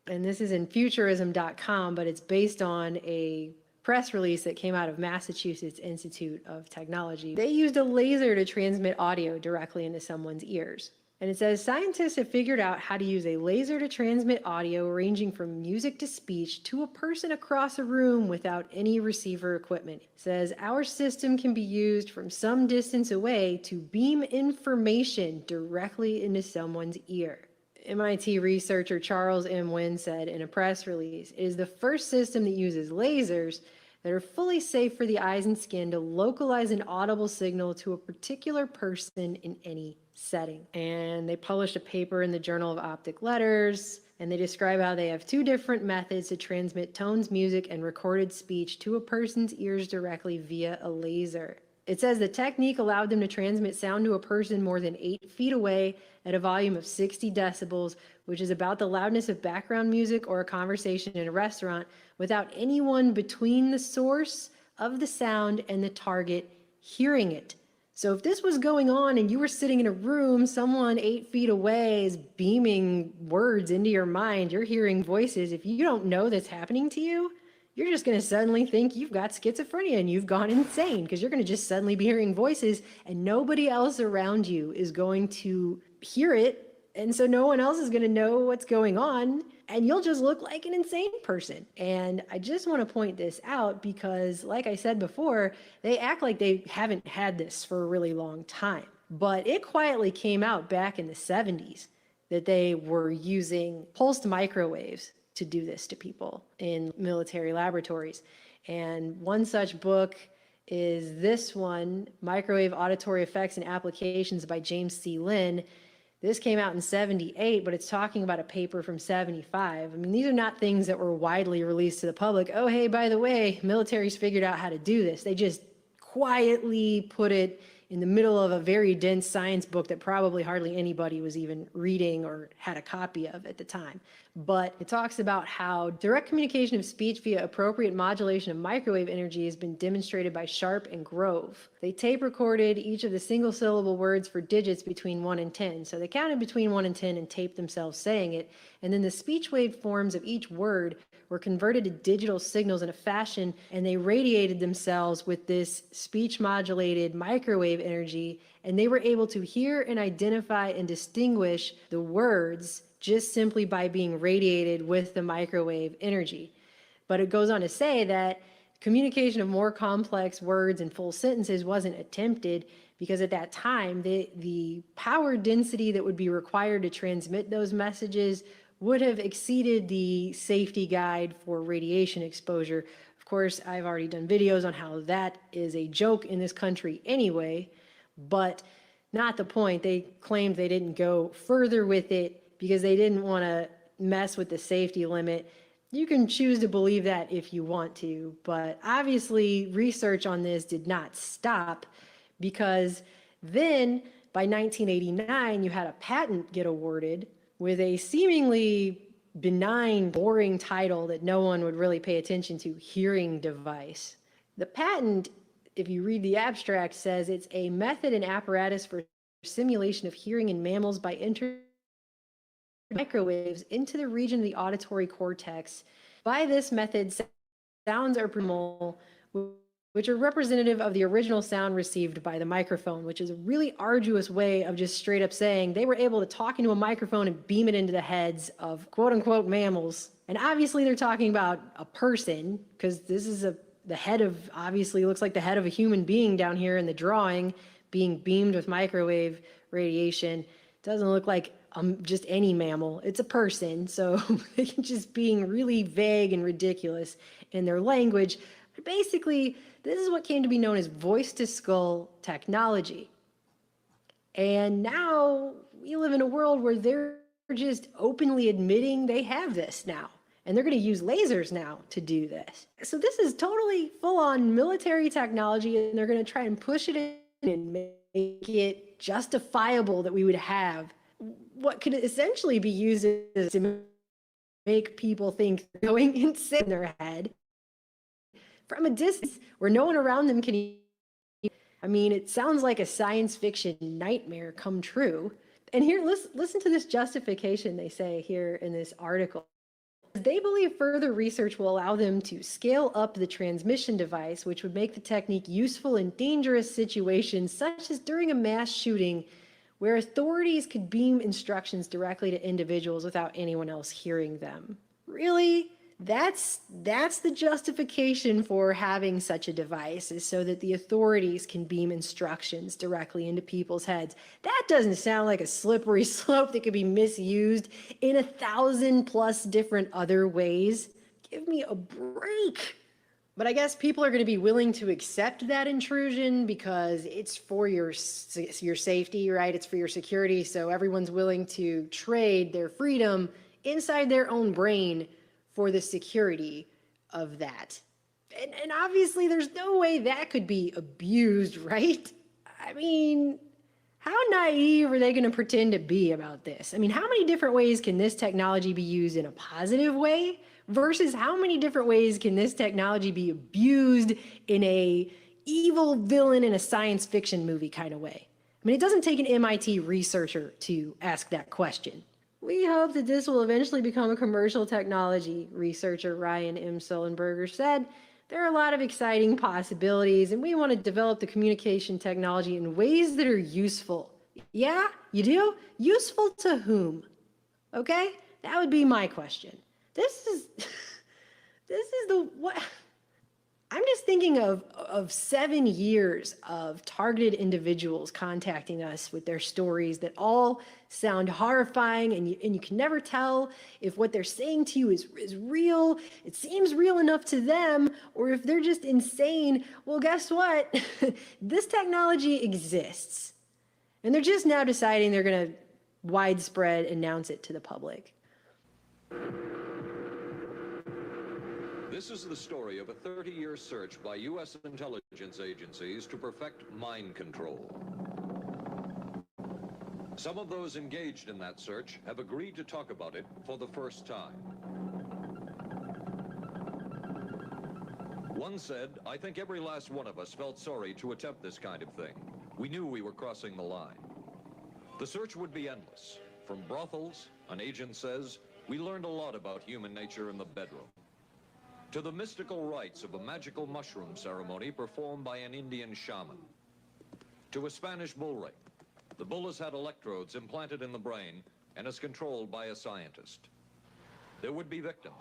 And this is in futurism.com, but it's based on a press release that came out of Massachusetts Institute of Technology. They used a laser to transmit audio directly into someone's ears. And it says, scientists have figured out how to use a laser to transmit audio ranging from music to speech to a person across a room without any receiver equipment. It says, our system can be used from some distance away to beam information directly into someone's ear. MIT researcher Charles M. Wynn said in a press release, it is the first system that uses lasers that are fully safe for the eyes and skin to localize an audible signal to a particular person in any setting. And they published a paper in the Journal of Optic Letters, and they describe how they have 2 different methods to transmit tones, music, and recorded speech to a person's ears directly via a laser. It says the technique allowed them to transmit sound to a person more than 8 feet away at a volume of 60 decibels, which is about the loudness of background music or a conversation in a restaurant, without anyone between the source of the sound and the target hearing it. So if this was going on and you were sitting in a room, someone 8 feet away is beaming words into your mind, you're hearing voices. If you don't know that's happening to you, you're just going to suddenly think you've got schizophrenia and you've gone insane, because you're going to just suddenly be hearing voices and nobody else around you is going to hear it. And so no one else is going to know what's going on, and you'll just look like an insane person. And I just want to point this out because, like I said before, they act like they haven't had this for a really long time. But it quietly came out back in the 70s that they were using pulsed microwaves to do this to people in military laboratories. And one such book is this one, Microwave Auditory Effects and Applications by James C. Lynn. This came out in 78, but it's talking about a paper from 75. I mean, these are not things that were widely released to the public. Oh, hey, by the way, military's figured out how to do this. They just quietly put it in the middle of a very dense science book that probably hardly anybody was even reading or had a copy of at the time. But it talks about how direct communication of speech via appropriate modulation of microwave energy has been demonstrated by Sharp and Grove. They tape recorded each of the single syllable words for digits between 1 and 10. So they counted between 1 and 10 and taped themselves saying it. And then the speech wave forms of each word were converted to digital signals in a fashion, and they radiated themselves with this speech modulated microwave energy, and they were able to hear and identify and distinguish the words just simply by being radiated with the microwave energy. But it goes on to say that communication of more complex words and full sentences wasn't attempted because at that time, the power density that would be required to transmit those messages would have exceeded the safety guide for radiation exposure. Of course, I've already done videos on how that is a joke in this country anyway, but not the point. They claimed they didn't go further with it because they didn't want to mess with the safety limit. You can choose to believe that if you want to, but obviously research on this did not stop, because then by 1989, you had a patent get awarded with a seemingly benign, boring title that no one would really pay attention to, hearing device. The patent, if you read the abstract, says it's a method and apparatus for simulation of hearing in mammals by entering microwaves into the region of the auditory cortex. By this method, sounds are primal, which are representative of the original sound received by the microphone, which is a really arduous way of just straight up saying they were able to talk into a microphone and beam it into the heads of quote unquote mammals. And obviously they're talking about a person, because this is the head of, obviously looks like the head of a human being down here in the drawing, being beamed with microwave radiation. Doesn't look like just any mammal. It's a person, so they're just being really vague and ridiculous in their language. But basically, this is what came to be known as voice-to-skull technology. And now we live in a world where they're just openly admitting they have this now. And they're going to use lasers now to do this. So this is totally full-on military technology, and they're going to try and push it in and make it justifiable that we would have what could essentially be used to make people think they're going insane in their head from a distance where no one around them can. I mean, it sounds like a science fiction nightmare come true. And here, listen to this justification they say here in this article. They believe further research will allow them to scale up the transmission device, which would make the technique useful in dangerous situations, such as during a mass shooting, where authorities could beam instructions directly to individuals without anyone else hearing them. Really? That's the justification for having such a device, is so that the authorities can beam instructions directly into people's heads. That doesn't sound like a slippery slope that could be misused in 1,000+ different other ways. Give me a break. But I guess people are going to be willing to accept that intrusion because it's for your safety, right? It's for your security. So everyone's willing to trade their freedom inside their own brain for the security of that. And obviously there's no way that could be abused, right? I mean, how naive are they going to pretend to be about this? I mean, how many different ways can this technology be used in a positive way versus how many different ways can this technology be abused in a evil villain in a science fiction movie kind of way? I mean, it doesn't take an MIT researcher to ask that question. We hope that this will eventually become a commercial technology, researcher Ryan M. Sullenberger said. There are a lot of exciting possibilities, and we want to develop the communication technology in ways that are useful. Yeah, you do? Useful to whom? Okay? That would be my question. This is the what? I'm just thinking of 7 years of targeted individuals contacting us with their stories that all sound horrifying, and you can never tell if what they're saying to you is real, it seems real enough to them, or if they're just insane. Well, guess what? This technology exists, and they're just now deciding they're going to widespread announce it to the public.
This is the story of a 30-year search by U.S. intelligence agencies to perfect mind control. Some of those engaged in that search have agreed to talk about it for the first time. One said, "I think every last one of us felt sorry to attempt this kind of thing. We knew we were crossing the line." The search would be endless. From brothels, an agent says, we learned a lot about human nature in the bedroom, to the mystical rites of a magical mushroom ceremony performed by an Indian shaman, to a Spanish bull rape. The bull has had electrodes implanted in the brain and is controlled by a scientist. There would be victims.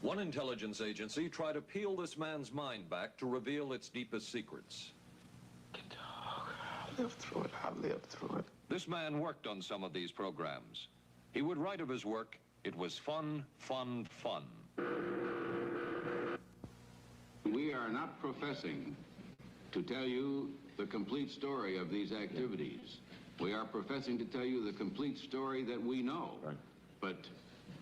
One intelligence agency tried to peel this man's mind back to reveal its deepest secrets.
I lived through it. I lived through it.
This man worked on some of these programs. He would write of his work, "It was fun, fun, fun."
We are not professing to tell you the complete story of these activities. We are professing to tell you the complete story that we know. Right. But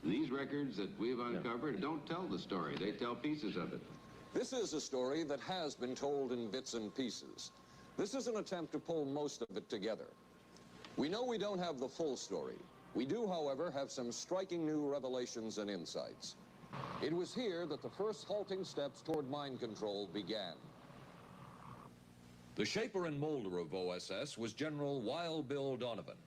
these records that we've uncovered don't tell the story. They tell pieces of it.
This is a story that has been told in bits and pieces. This is an attempt to pull most of it together. We know we don't have the full story. We do, however, have some striking new revelations and insights. It was here that the first halting steps toward mind control began. The shaper and molder of OSS was General Wild Bill Donovan.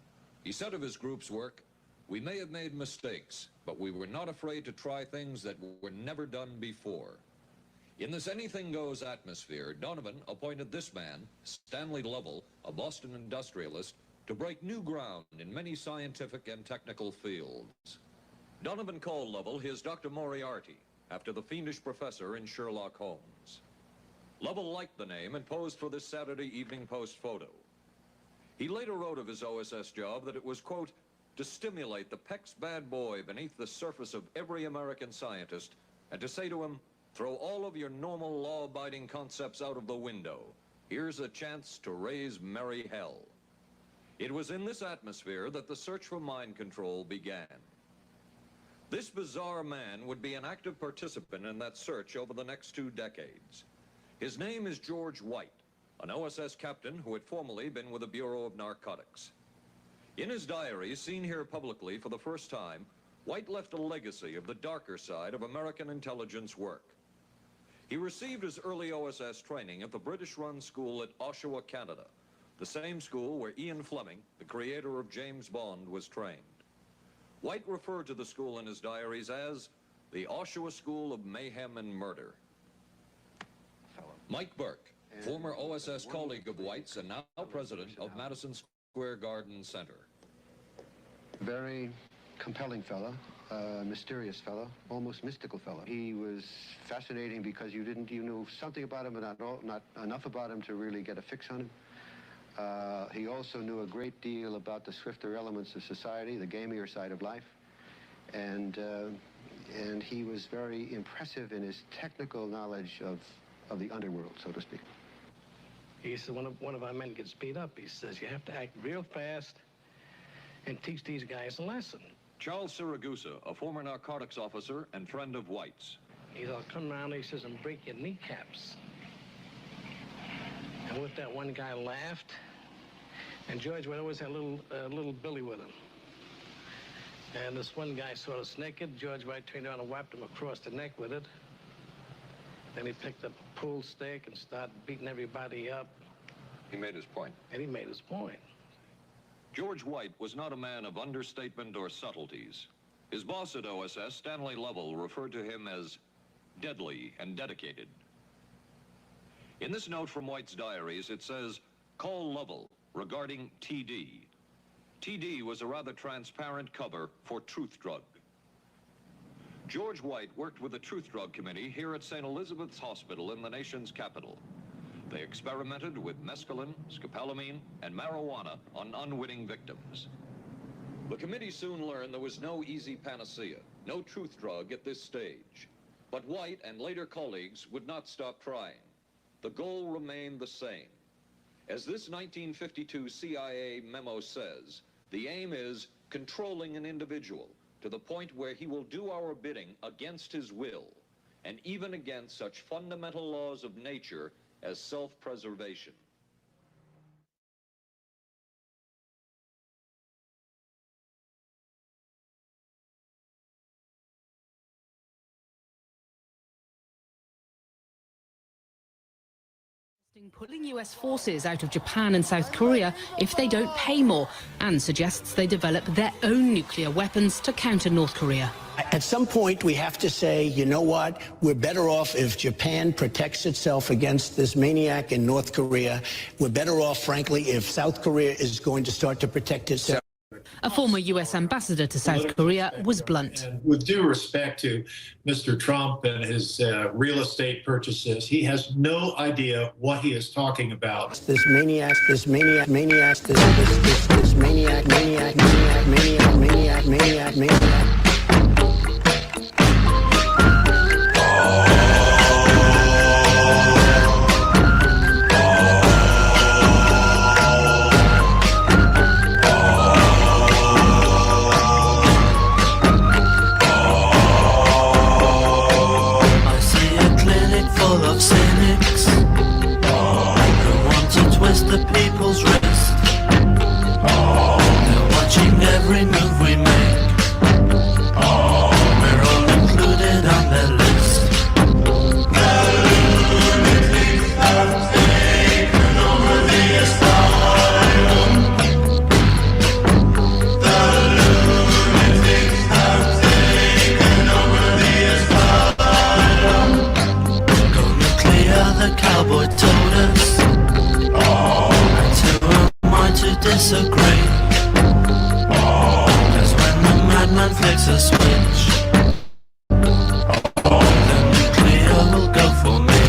He said of his group's work, "We may have made mistakes, but we were not afraid to try things that were never done before." In this anything-goes atmosphere, Donovan appointed this man, Stanley Lovell, a Boston industrialist, to break new ground in many scientific and technical fields. Donovan called Lovell his Dr. Moriarty, after the fiendish professor in Sherlock Holmes. Lovell liked the name and posed for this Saturday Evening Post photo. He later wrote of his OSS job that it was, quote, "to stimulate the PEC's bad boy beneath the surface of every American scientist and to say to him, throw all of your normal law-abiding concepts out of the window. Here's a chance to raise merry hell." It was in this atmosphere that the search for mind control began. This bizarre man would be an active participant in that search over the next 2 decades. His name is George White, an OSS captain who had formerly been with the Bureau of Narcotics. In his diary, seen here publicly for the first time, White left a legacy of the darker side of American intelligence work. He received his early OSS training at the British-run school at Oshawa, Canada, the same school where Ian Fleming, the creator of James Bond, was trained. White referred to the school in his diaries as the Oshawa School of Mayhem and Murder. Mike Burke, former OSS colleague of White's and now president of Madison Square Garden Center.
Very compelling fellow, mysterious fellow, almost mystical fellow. He was fascinating because you knew something about him, but not enough about him to really get a fix on him. He also knew a great deal about the swifter elements of society, the gamier side of life, and he was very impressive in his technical knowledge of the underworld, so to speak.
He said, one of our men gets beat up. He says, you have to act real fast and teach these guys a lesson.
Charles Siragusa, a former narcotics officer and friend of White's.
He'll come around, he says, and break your kneecaps. And with that, one guy laughed, and George would always have little Billy with him. And this one guy saw us naked. George White turned around and whapped him across the neck with it. Then he picked up a pool stick and started beating everybody up.
He made his point.
And he made his point.
George White was not a man of understatement or subtleties. His boss at OSS, Stanley Lovell, referred to him as deadly and dedicated. In this note from White's diaries, it says, call Lovell regarding TD. TD was a rather transparent cover for Truth Drug. George White worked with the Truth Drug Committee here at St. Elizabeth's Hospital in the nation's capital. They experimented with mescaline, scopolamine, and marijuana on unwitting victims. The committee soon learned there was no easy panacea, no truth drug at this stage. But White and later colleagues would not stop trying. The goal remained the same. As this 1952 CIA memo says, the aim is controlling an individual to the point where he will do our bidding against his will, and even against such fundamental laws of nature as self-preservation.
Pulling US forces out of Japan and South Korea if they don't pay more, and suggests they develop their own nuclear weapons to counter North Korea.
At some point, we have to say, you know what? We're better off if Japan protects itself against this maniac in North Korea. We're better off, frankly, if South Korea is going to start to protect itself.
A former US ambassador to South Korea was blunt.
And with due respect to Mr. Trump and his real estate purchases, he has no idea what he is talking about.
This maniac, this maniac, maniac, this maniac, maniac, maniac, maniac, maniac, maniac, maniac.
The people's wrist. They're watching every move we make. We're all included on their list. The lunatics have taken over the asylum. The lunatics have taken over the asylum. Go nuclear, the cowboy told us. To disagree, cause when the madman flicks a switch, the nuclear will go for me.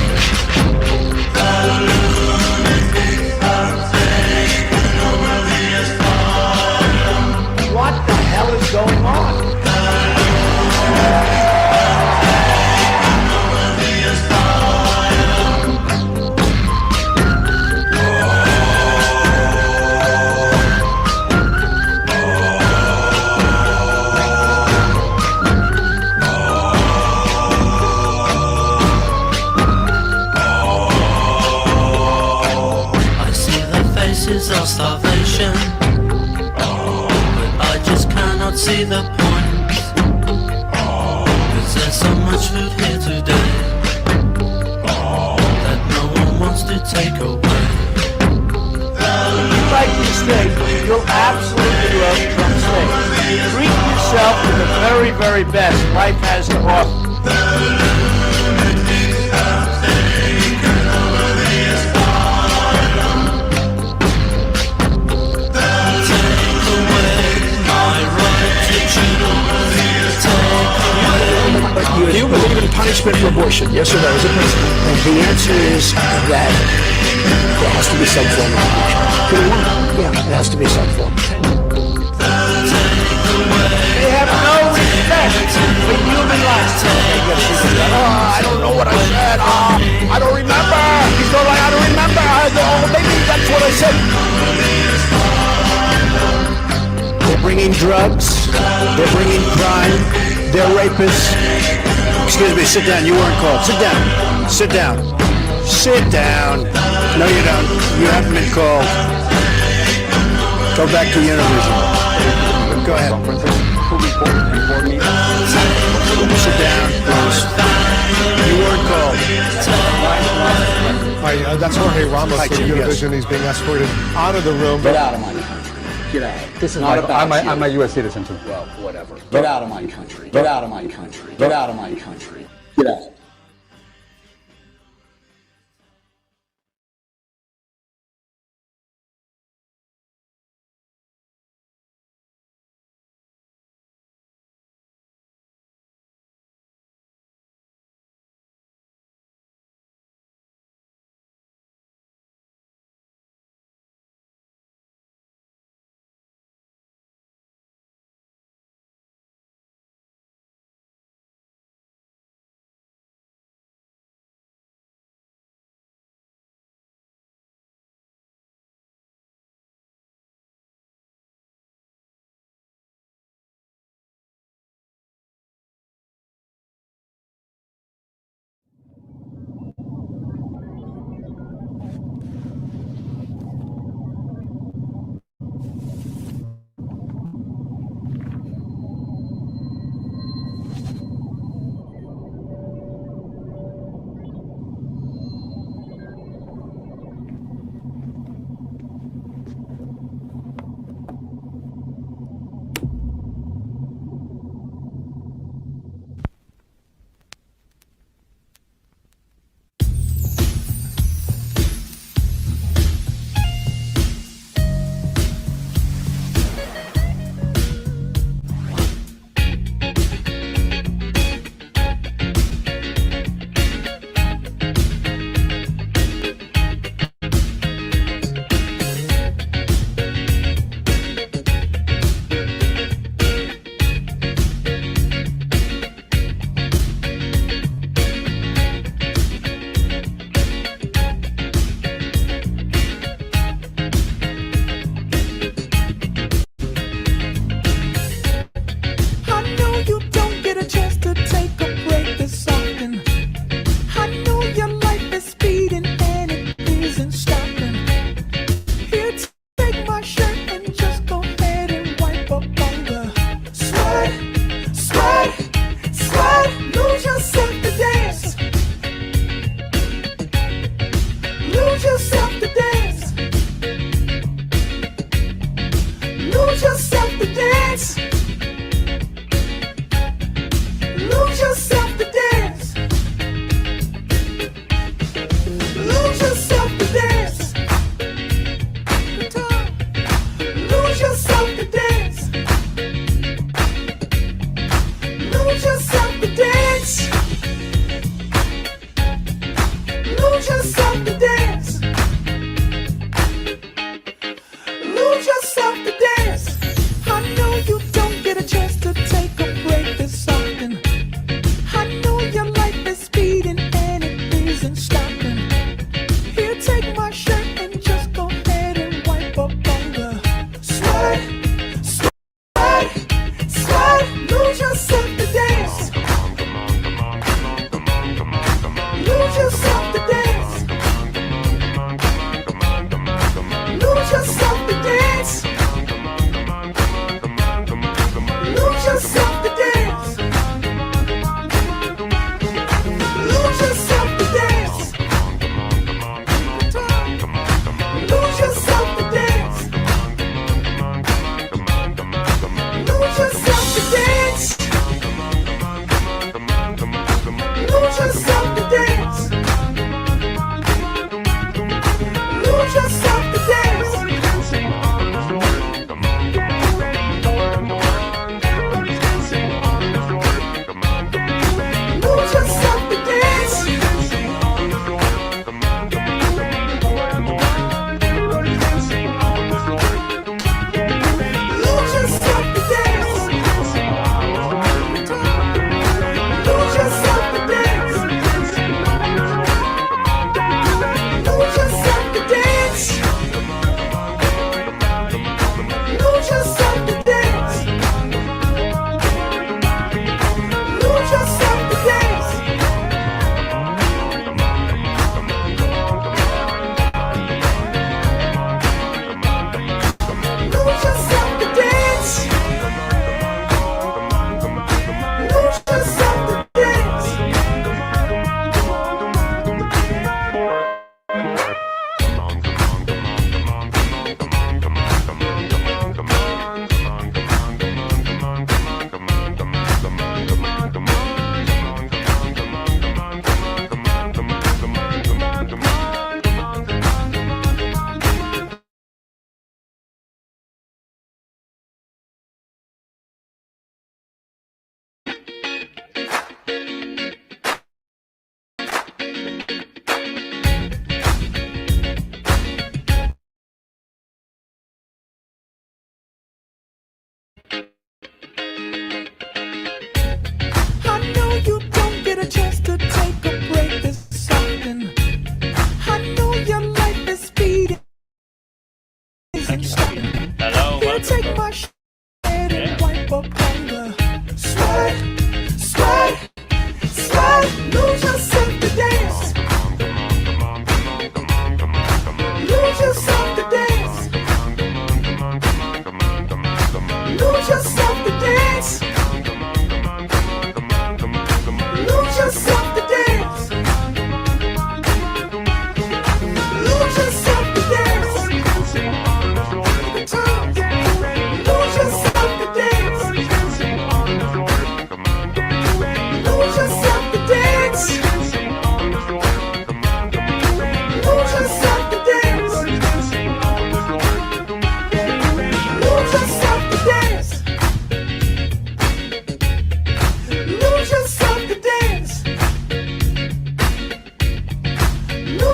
The lunatics have taken over the asylum.
What the hell is going on?
Of starvation, but I just cannot see the point, cause there's so much food here today that no one wants to take away. The
You'll absolutely love Trump Steak. Treat yourself to the very, very best life has to offer.
Do you believe in punishment for abortion? Yes or no? Is it punishment? And the answer is that there has to be some form of punishment. Yeah, it has to be some form.
They have no respect for human life.
I don't know what I said. I don't remember. He's going like, I don't remember. Maybe that's what I said. They're bringing drugs. They're bringing crime. They're rapists. Excuse me, sit down. You weren't called. Sit down. Sit down. Sit down. No, you don't. You haven't been called. Go back to Univision. Go ahead. Sit down, please. You weren't called.
Hi, that's Jorge Ramos
Hi,
from
Jim,
Univision. He's being escorted out of the room.
Get out of my country. Get out. This is not about you.
I'm a U.S. citizen too.
Well, whatever. Get out of my country. Get out of my country. Get out of my country. Get out.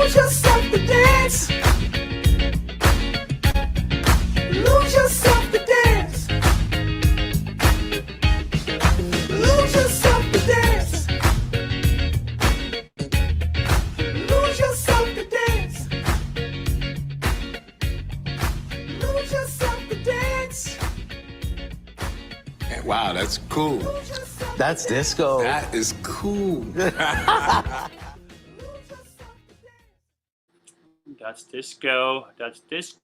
Lose yourself to dance. Lose yourself to dance. Lose yourself to dance. Lose yourself to dance. Lose yourself to dance.
Wow, that's cool.
That's disco.
That is cool.
That's disco. That's disco.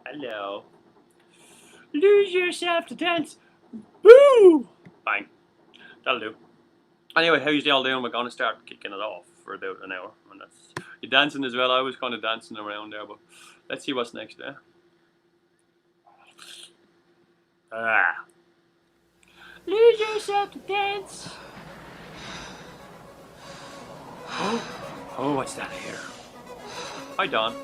Hello. Lose yourself to dance. Woo! Bang. That'll do. Anyway, how's you all doing? We're gonna start kicking it off for about an hour. And that's you're dancing as well. I was kind of dancing around there, but let's see what's next there. Lose yourself to dance. Oh, what's that here? Hi, Don.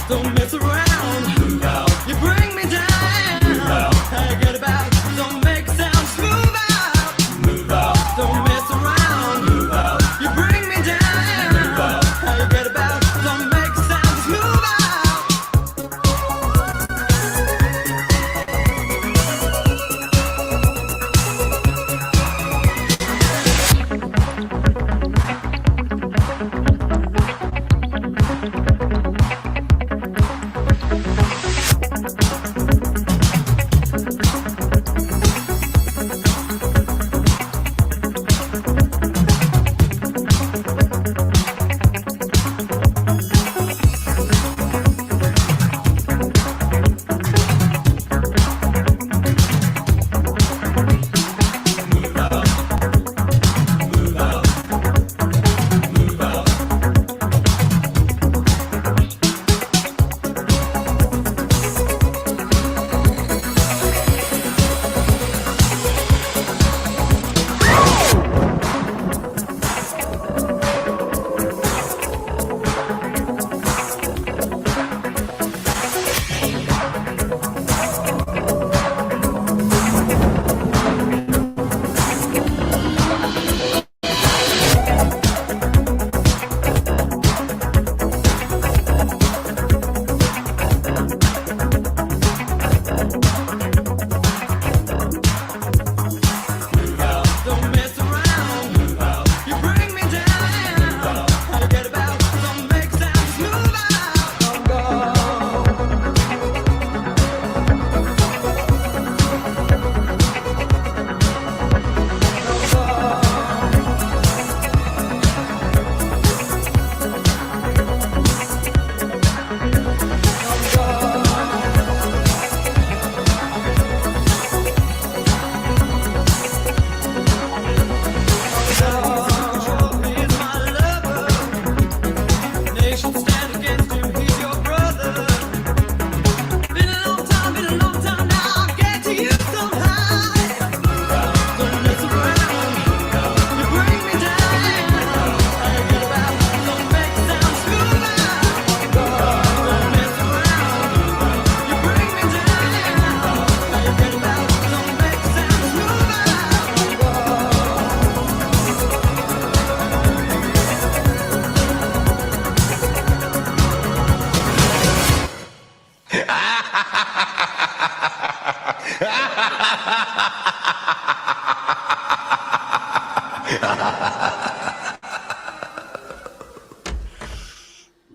Don't mess around. You bring me down.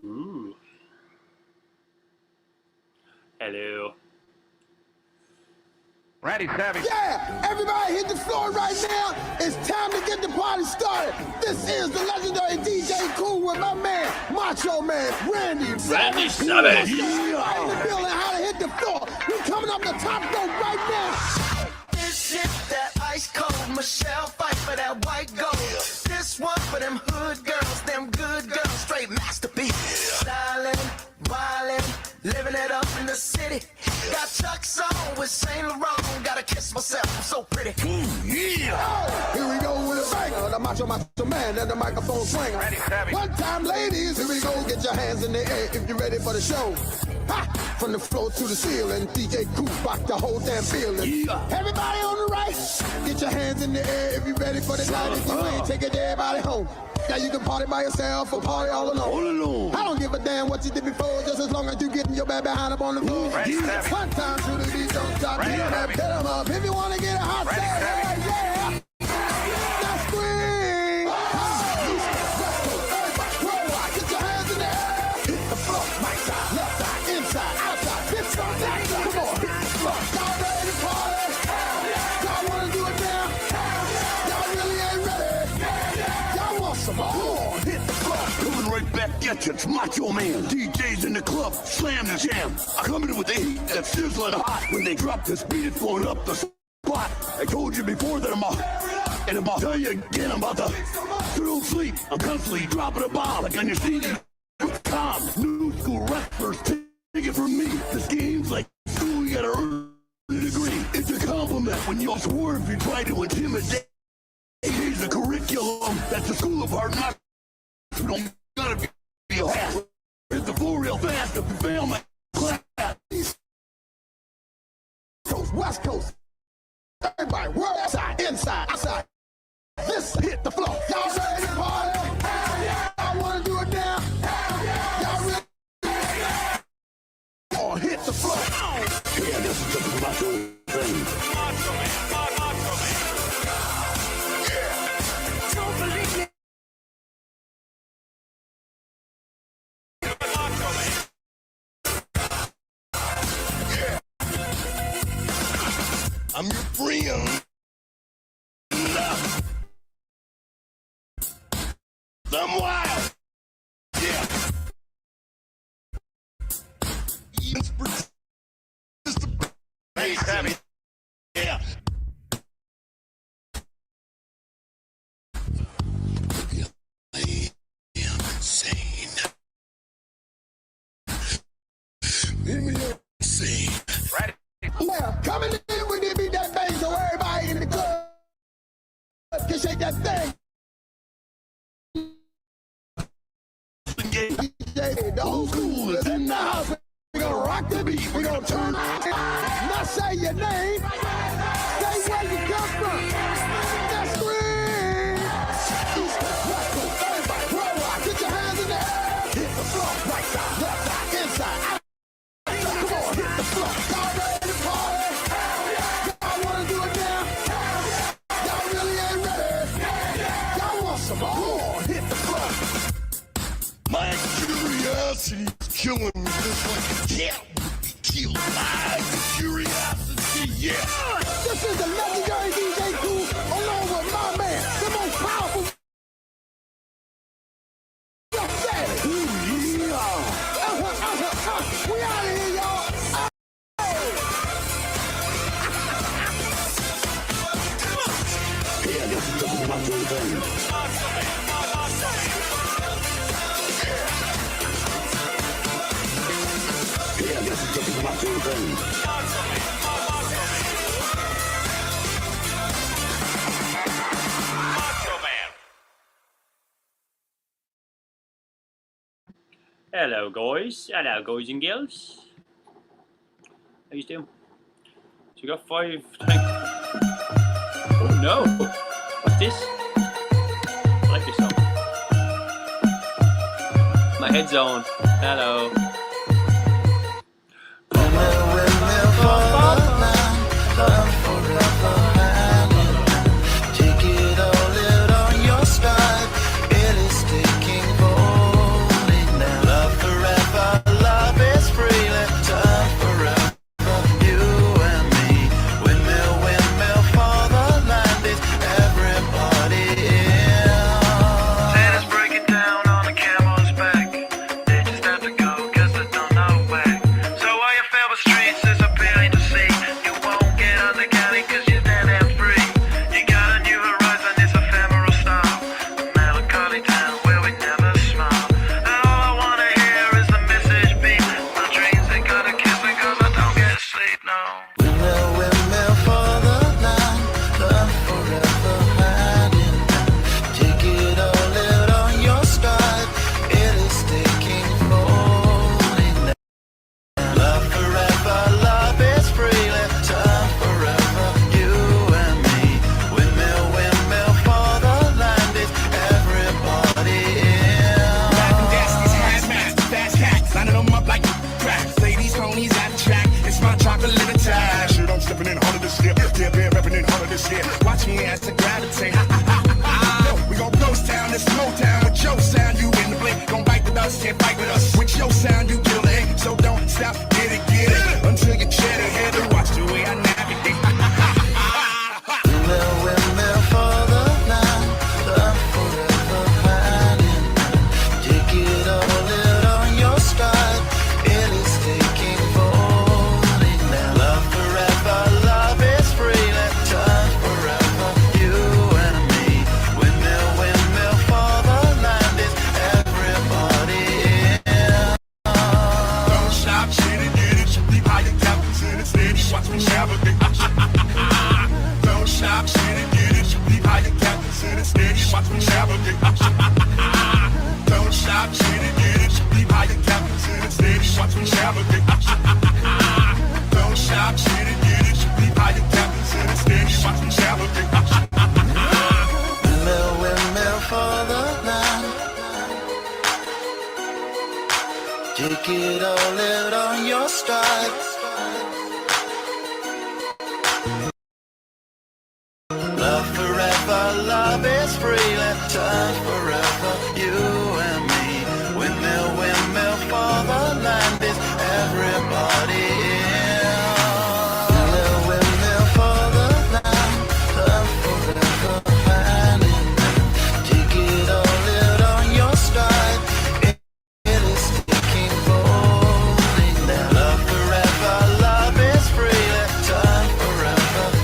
Ooh. Hello.
Randy Savage.
Yeah, everybody hit the floor right now. It's time to get the party started. This is the legendary DJ Cool with my man, Macho Man, Randy Savage.
Savage.
Yeah, in the building, how to hit the floor. We coming up the top rope right now.
This is that ice cold Michelle fight for that white gold. This one for them hood girls, them good girls, straight masterpiece. Stylin', wildin', living it up in the city. Got Chuck's on with Saint Laurent. Gotta kiss myself, I'm so pretty.
Yeah. Here we go with a banger. The macho man and the microphone swinger. One time, ladies, here we go. Get your hands in the air if you're ready for the show. Ha! From the floor to the ceiling, DJ Cool rock the whole damn feeling. Everybody on the right, get your hands in the air if you're ready for the night. If you ain't, take it to everybody home. Now you can party by yourself or party all alone. I don't give a damn what you did before, just as long as you getting your bad behind up on the floor. One time to the beat, don't stop. Hit 'em up if you want to get a hot set. Yeah. Now scream. Worldwide, get your hands in the air. Hit the floor, right side, left side, inside, outside, this side, that side. Come on, hit the floor. Y'all ready to party? Y'all want to do it now? Y'all really ain't ready? Y'all want some more? Hit the floor.
Coming right back at you, it's Macho Man. DJs in the club, slam the jam. I come in with the heat that's sizzling hot. When they drop this beat, it's blowing up the spot. I told you before that I'm off. And I'm about to tell you again, I'm about to. So don't sleep, I'm constantly dropping a bomb. Like on your CD, calm. New school wrestlers, take it from me. This game's like school, you gotta earn a degree. It's a compliment when you all swerve, you try to intimidate. Here's the curriculum, that's the school of hard knocks. You don't gotta be a hack. Hit the floor real fast if you fail my class.
East Coast, West Coast. Everybody, world outside, inside, outside. This hit the floor. Y'all ready to party? Y'all wanna do it now? Y'all ready? Or hit the floor.
Yeah, this is just a macho thing.
Macho Man, Macho Man. Yeah. Don't believe me. Macho Man.
Yeah. I'm your friend. I'm wild. Yeah. Hey, Sammy. Yeah. I am insane. Insane.
Right. Well, coming in, we need to beat that bang so everybody in the club can shake that thing. DJ, the old school is in the house. We're gonna rock the beat. We're gonna turn. Not say your name. Say where you come from. Now scream. East Coast, West Coast, everybody, worldwide. Get your hands in the air. Hit the floor, right side, left side, inside, out. Come on, hit the floor. Y'all ready to party? Y'all wanna do it now? Y'all really ain't ready? Y'all want some more? Hit the floor.
My curiosity is killing me just like a cat would be killed by curiosity, yeah.
This is the legendary DJ Cool, along with my man, the most powerful. Ooh, yeah. We out of here, y'all.
Yeah, this is just my thing. Yeah, this is just my thing.
Hello, guys. Hello, guys and girls. How you doing? So we got 5. Oh no! What's this? I like this song. My head's on. Hello.
Come for
Windmill for the land, love forever hand in hand. Take it all out on your stride, it is taking falling down. Love forever, love is free, let time forever, you and me. Windmill for the land, is everybody in.
Rapping dashes, hazmats, fast cats, lining them up like cracks. Ladies, ponies at the track, it's my chocolate attack.
Shit, I'm stepping in harder this year. Yeah, bear repping in harder this year.
Watch me as I gravitate. We gon' ghost town, it's Motown. With your sound, you in the blink. Gon' bite the dust, can't fight with us. With your sound, you kill the hate. So don't stop, get it. Until you chat ahead and watch the way I navigate.
Windmill for the land, love forever hand in hand. Take it all out on your stride, it is taking falling down. Love forever, love is free, let time forever, you and me. Windmill for the land, is everybody in.
Don't stop, shit and get it. Deep higher captains in the steady. Watch me navigate. Don't stop, shit and get it. Deep higher captains in the steady. Watch me navigate. Don't stop, shit and get it. Deep higher captains in the steady. Watch me navigate. Don't stop, shit and get it. Deep higher captains in the steady. Watch me navigate.
Windmill for the land. Take it all out on your stride. Love forever, love is free, let time forever, you and me. Windmill for the land, is everybody in. Windmill for the land, love forever hand in hand. Take it all out on your stride, it is taking falling down. Love forever, love is free, let time forever,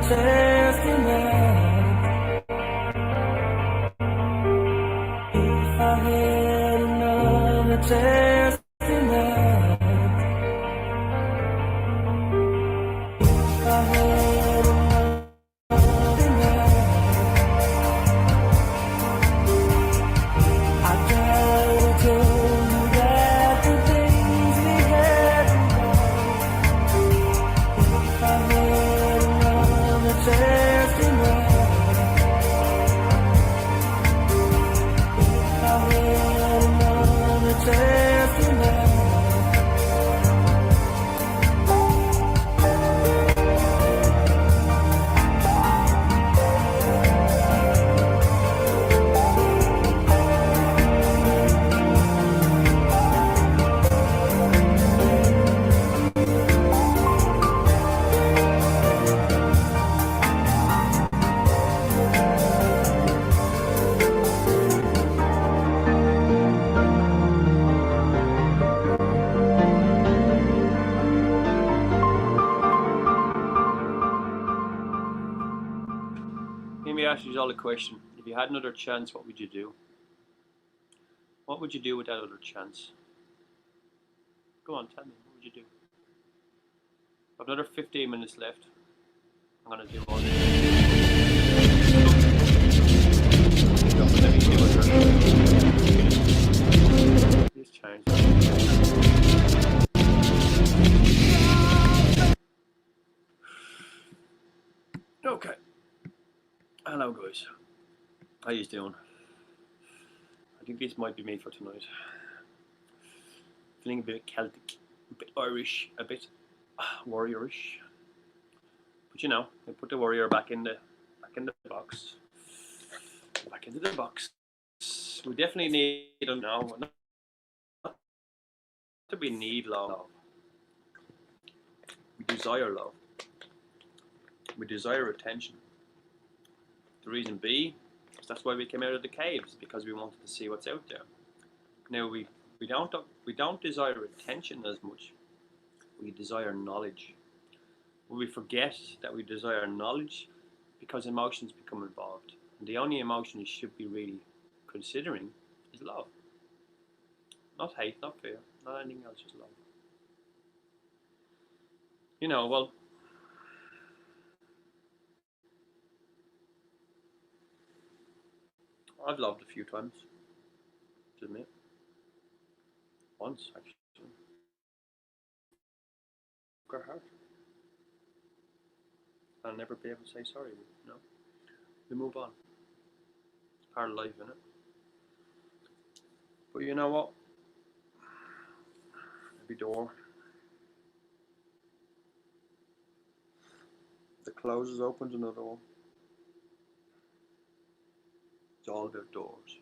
chance tonight. If I had another chance tonight. If I had another tonight. I tried to tell you that the things we had if I had another chance tonight. If I had another chance tonight.
Let me ask you all a question. If you had another chance, what would you do? What would you do with that other chance? Go on, tell me. What would you do? I've another 15 minutes left. I'm going to do all this. Let me see what this change. Okay. Hello guys. How you doing? I think this might be me for tonight. Feeling a bit Celtic, a bit Irish, a bit warriorish. But you know, they put the warrior back in the box. Back into the box. We definitely need them now. Not that we need love. We desire love. We desire attention. The reason B is that's why we came out of the caves, because we wanted to see what's out there. Now we don't desire attention as much. We desire knowledge. We forget that we desire knowledge because emotions become involved. And the only emotion you should be really considering is love. Not hate, not fear, not anything else, just love. You know, well, I've loved a few times, to admit. Once, actually. Broke her heart. I'll never be able to say sorry, you know? We move on. It's part of life, isn't it? But you know what? Every door that closes opens another one. It's all about doors.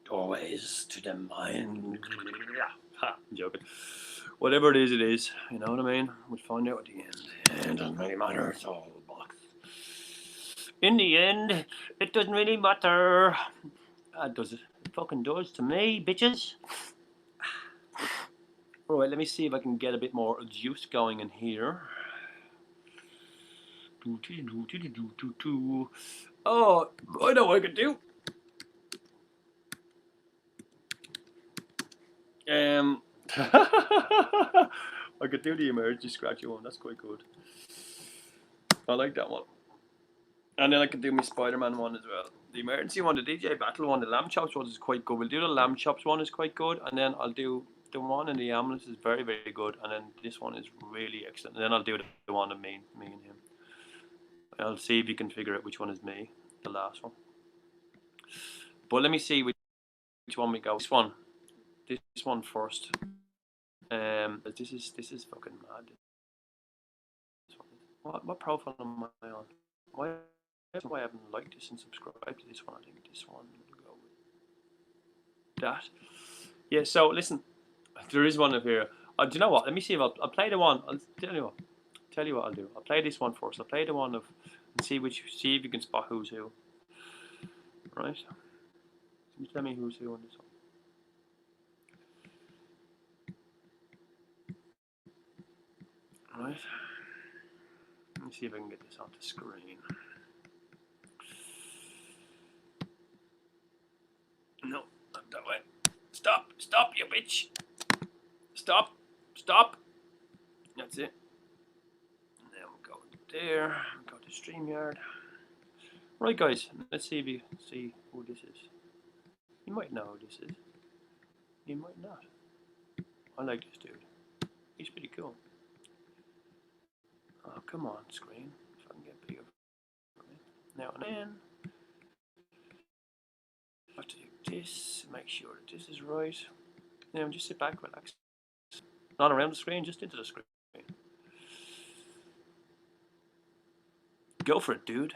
Doorways to the mind. Ha, I'm joking. Whatever it is, you know what I mean? We'll find out at the end. It doesn't really matter, it's all box. In the end, it doesn't really matter. Does it? It fucking does to me, bitches. Alright, let me see if I can get a bit more juice going in here. Oh, I know what I could do. I could do the emergency scratchy one. That's quite good. I like that one. And then I could do my Spider-Man one as well. The emergency one, the DJ Battle one, the lamb chops one is quite good. We'll do the lamb chops one is quite good, and then I'll do the one in the ambulance is very, very good, and then this one is really excellent. And then I'll do the one of me and him. I'll see if you can figure out which one is me, the last one. But let me see which one we go. This one first. This is fucking mad. What profile am I on? Why I haven't liked this and subscribed to this one? I think this one will go with that. Yeah. So listen, there is one up here. Do you know what? Let me see if I'll play the one. I'll tell you what I'll do. I'll play this one first. I'll play the one of and see if you can spot who's who. Right? Can you tell me who's who on this one? Right. me see if I can get this onto screen. No, not that way. Stop, stop, you bitch. Stop, stop. That's it. Then we'll go there, go to StreamYard. Right, guys, let's see if you see who this is. You might know who this is. You might not. I like this dude. He's pretty cool. Oh, come on, screen. If I can get bigger. Now and then. I have to do this, make sure that this is right. Now just sit back, relax. Not around the screen, just into the screen. Go for it, dude.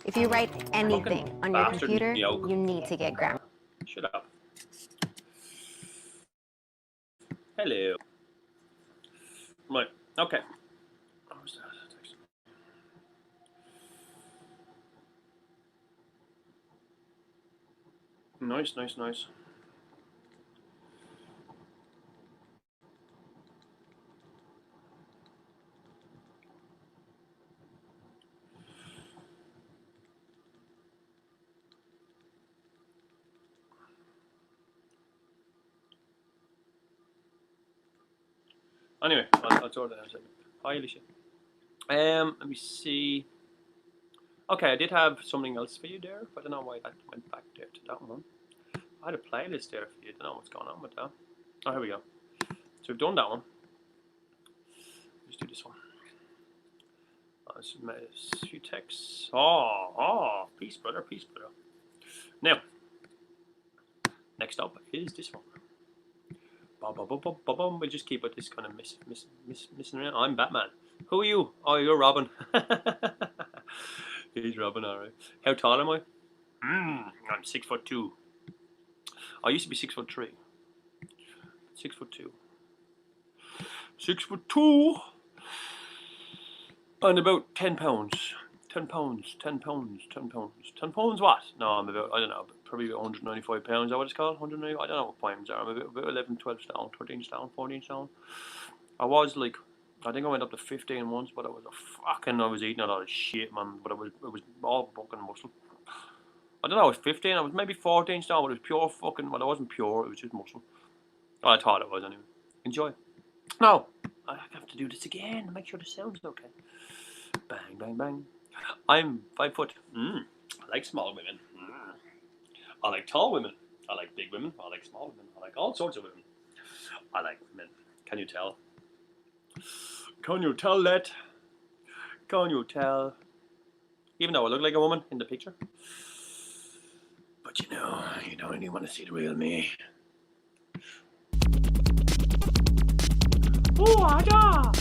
If you write anything on your
bastard
computer,
yoke.
you need to get grammar.
Shut up. Hello. Right, okay. What was that? Nice, nice, nice. Anyway, I'll sort that out in a second. Hi, Alicia. Let me see. Okay, I did have something else for you there, but I don't know why that went back there to that one. I had a playlist there for you. I don't know what's going on with that. Oh, here we go. So we've done that one. Let's do this one. A few texts. Oh, peace, brother, peace, brother. Now, next up is this one. We'll just keep with this kind of missing around. I'm Batman. Who are you? Oh, you're Robin. He's Robin, alright. How tall am I? I'm 6'2". I used to be 6'3". 6'2". 6'2". And about 10 pounds. 10 pounds. 10 pounds. 10 pounds. 10 pounds what? No, I'm about, I don't know, probably about 195 pounds. Is that what it's called? 190? I don't know what pounds are. I'm about 11, 12 stone, 13 stone, 14 stone. I was like, I think I went up to 15 once, but I was eating a lot of shit, man. But it was all fucking muscle. I don't know, I was 15, I was maybe 14 stone, but it was pure fucking, well, it wasn't pure, it was just muscle. Well, I thought it was anyway. Enjoy. No, I have to do this again to make sure the sound's okay. Bang, bang, bang. I'm 5 foot. I like small women. I like tall women. I like big women. I like small women. I like all sorts of women. I like women. Can you tell? Can you tell that? Can you tell? Even though I look like a woman in the picture. But you know, you don't really want to see the real me. Oh, Ada!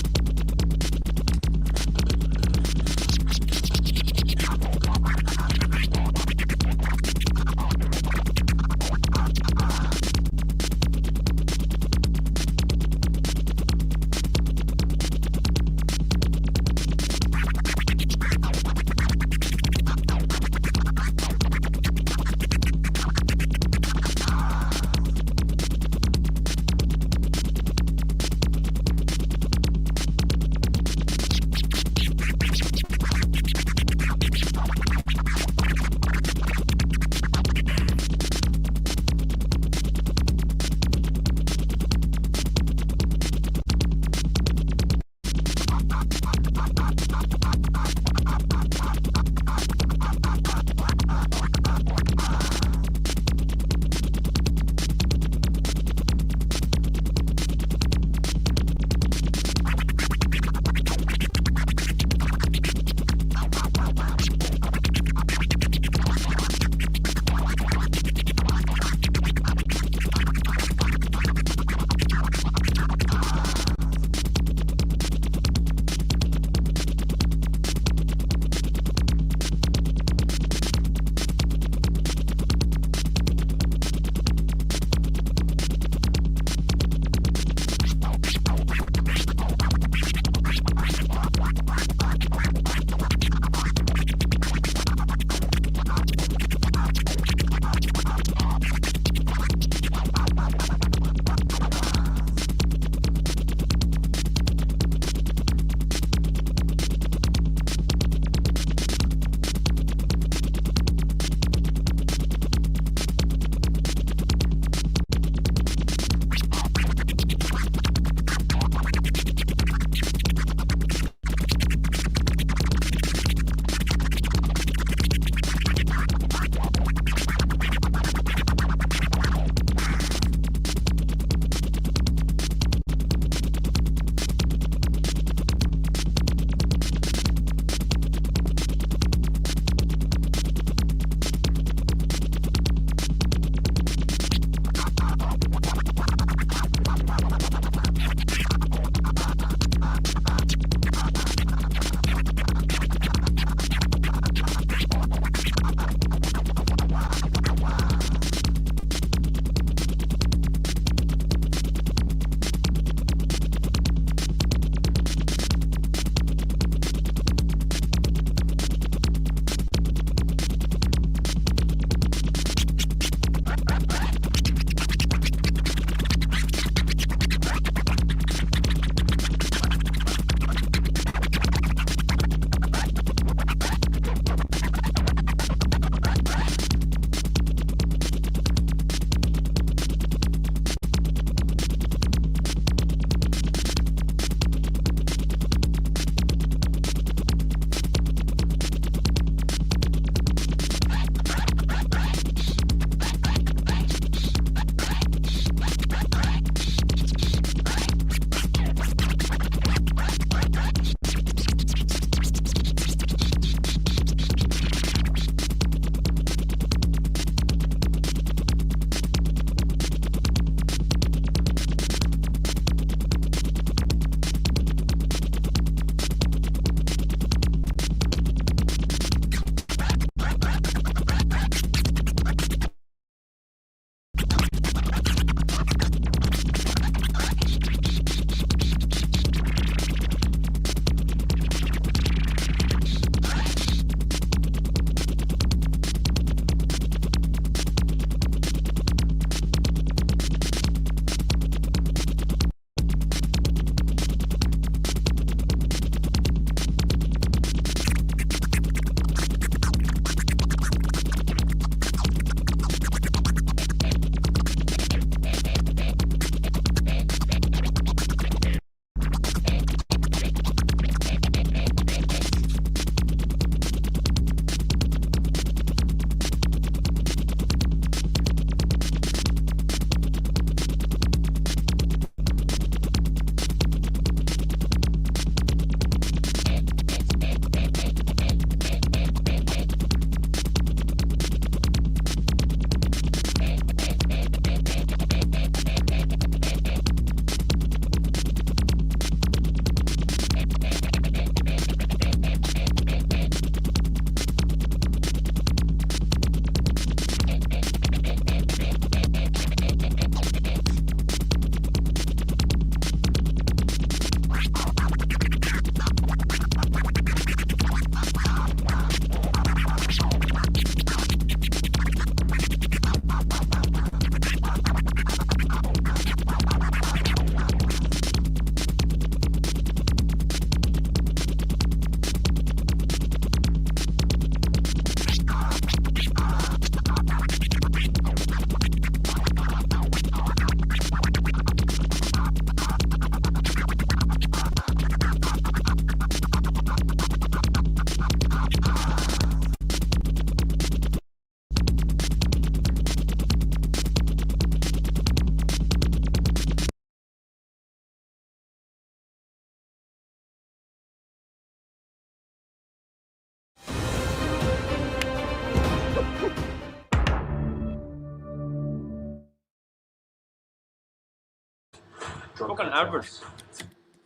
Fucking adverts.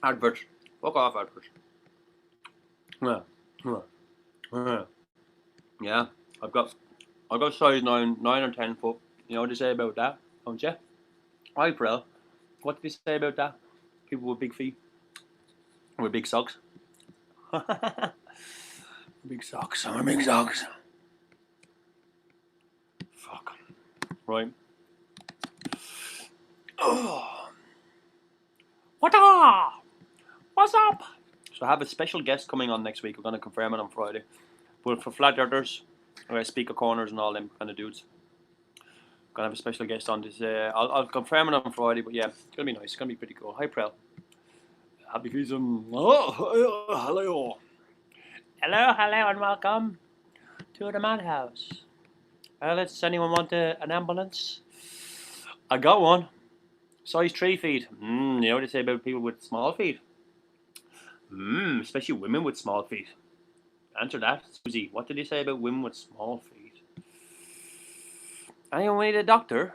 Adverts. Fuck off, adverts. Yeah, I've got size 9 or 10 foot. You know what they say about that, don't you? Hi, Prel. What did they say about that? People with big feet. With big socks. Big socks. I'm big socks. Fuck. Right. Oh. What up? What's up? So I have a special guest coming on next week. We're going to confirm it on Friday. But for flat earthers, speaker corners and all them kind of dudes. Gonna have a special guest on this. I'll confirm it on Friday, but yeah, it's gonna be nice. It's gonna be pretty cool. Hi, Prel. Happy season. Oh, hello. Hello, and welcome to the madhouse. Does anyone want an ambulance? I got one. Size 3 feet. You know what they say about people with small feet? Especially women with small feet. Answer that, Susie. What did they say about women with small feet? Anyone need a doctor?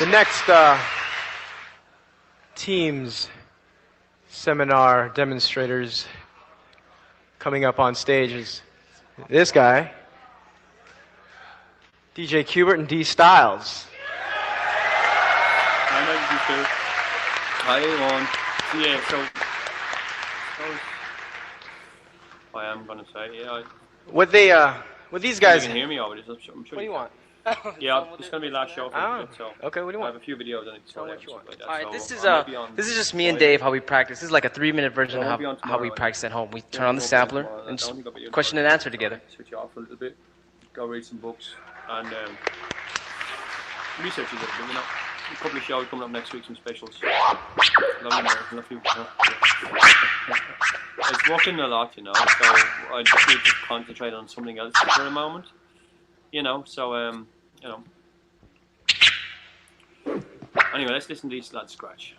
The next teams seminar demonstrators coming up on stage is this guy, DJ Qbert and D Styles.
Hi, everyone. Yeah, so I am gonna say, yeah.
What these guys?
You can hear me over this. I'm sure.
What do you want?
Yeah, it's gonna be the last show for
Oh,
a bit, so.
okay, what do you want?
I have a few videos I need to sort out and stuff like that.
All right,
So
this is just me and Dave how we practice. This is like a 3-minute version
I won't
of
be on
how we
tomorrow.
practice at home. We turn
Yeah,
on the
I won't be on
sampler
tomorrow.
and
I don't think I'll be in
question
tomorrow.
and answer together.
Switch it off for a little bit. Go read some books and research a little bit. You know, a couple of shows coming up next week. Some specials. Lovely. It's working a lot, you know. So I just need to concentrate on something else for a moment. You know, so you know. Anyway, let's listen to these lads scratch.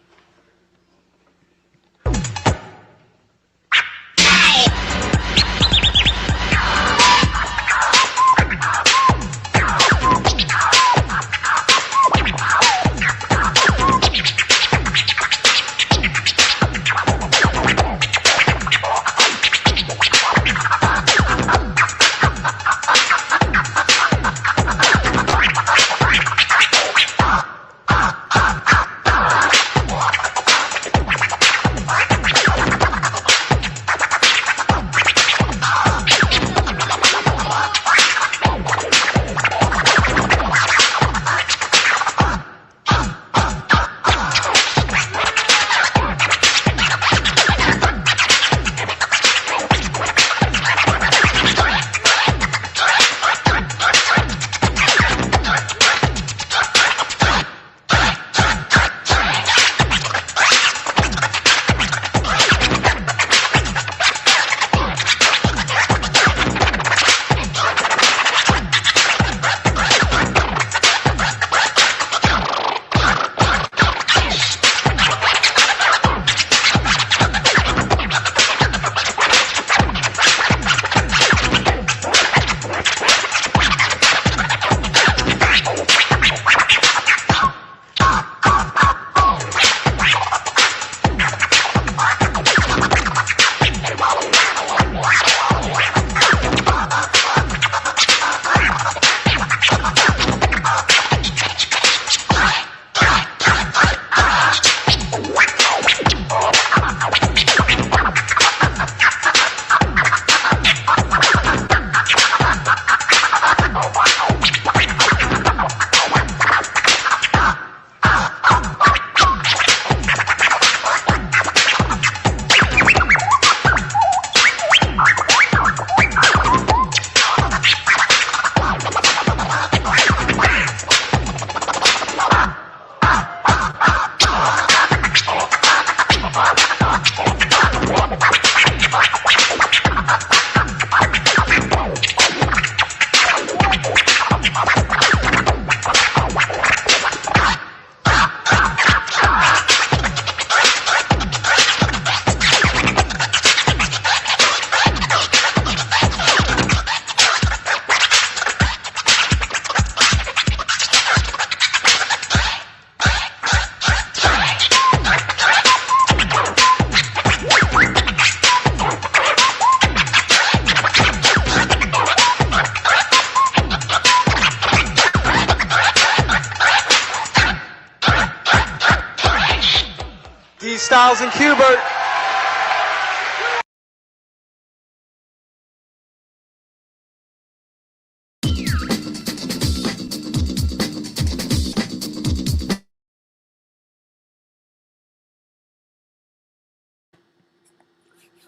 D Styles and Qbert.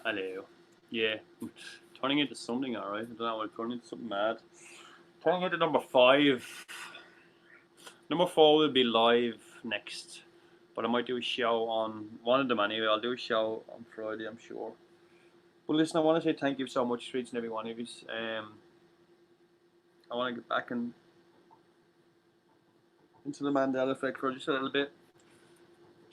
Hello. Yeah. Turning into something, alright. I don't know, I'm turning into something mad. Turning into number 5. Number 4 will be live next. But I might do a show on one of them anyway. I'll do a show on Friday, I'm sure. But listen, I want to say thank you so much to each and every one of you. I want to get back into the Mandela effect for just a little bit.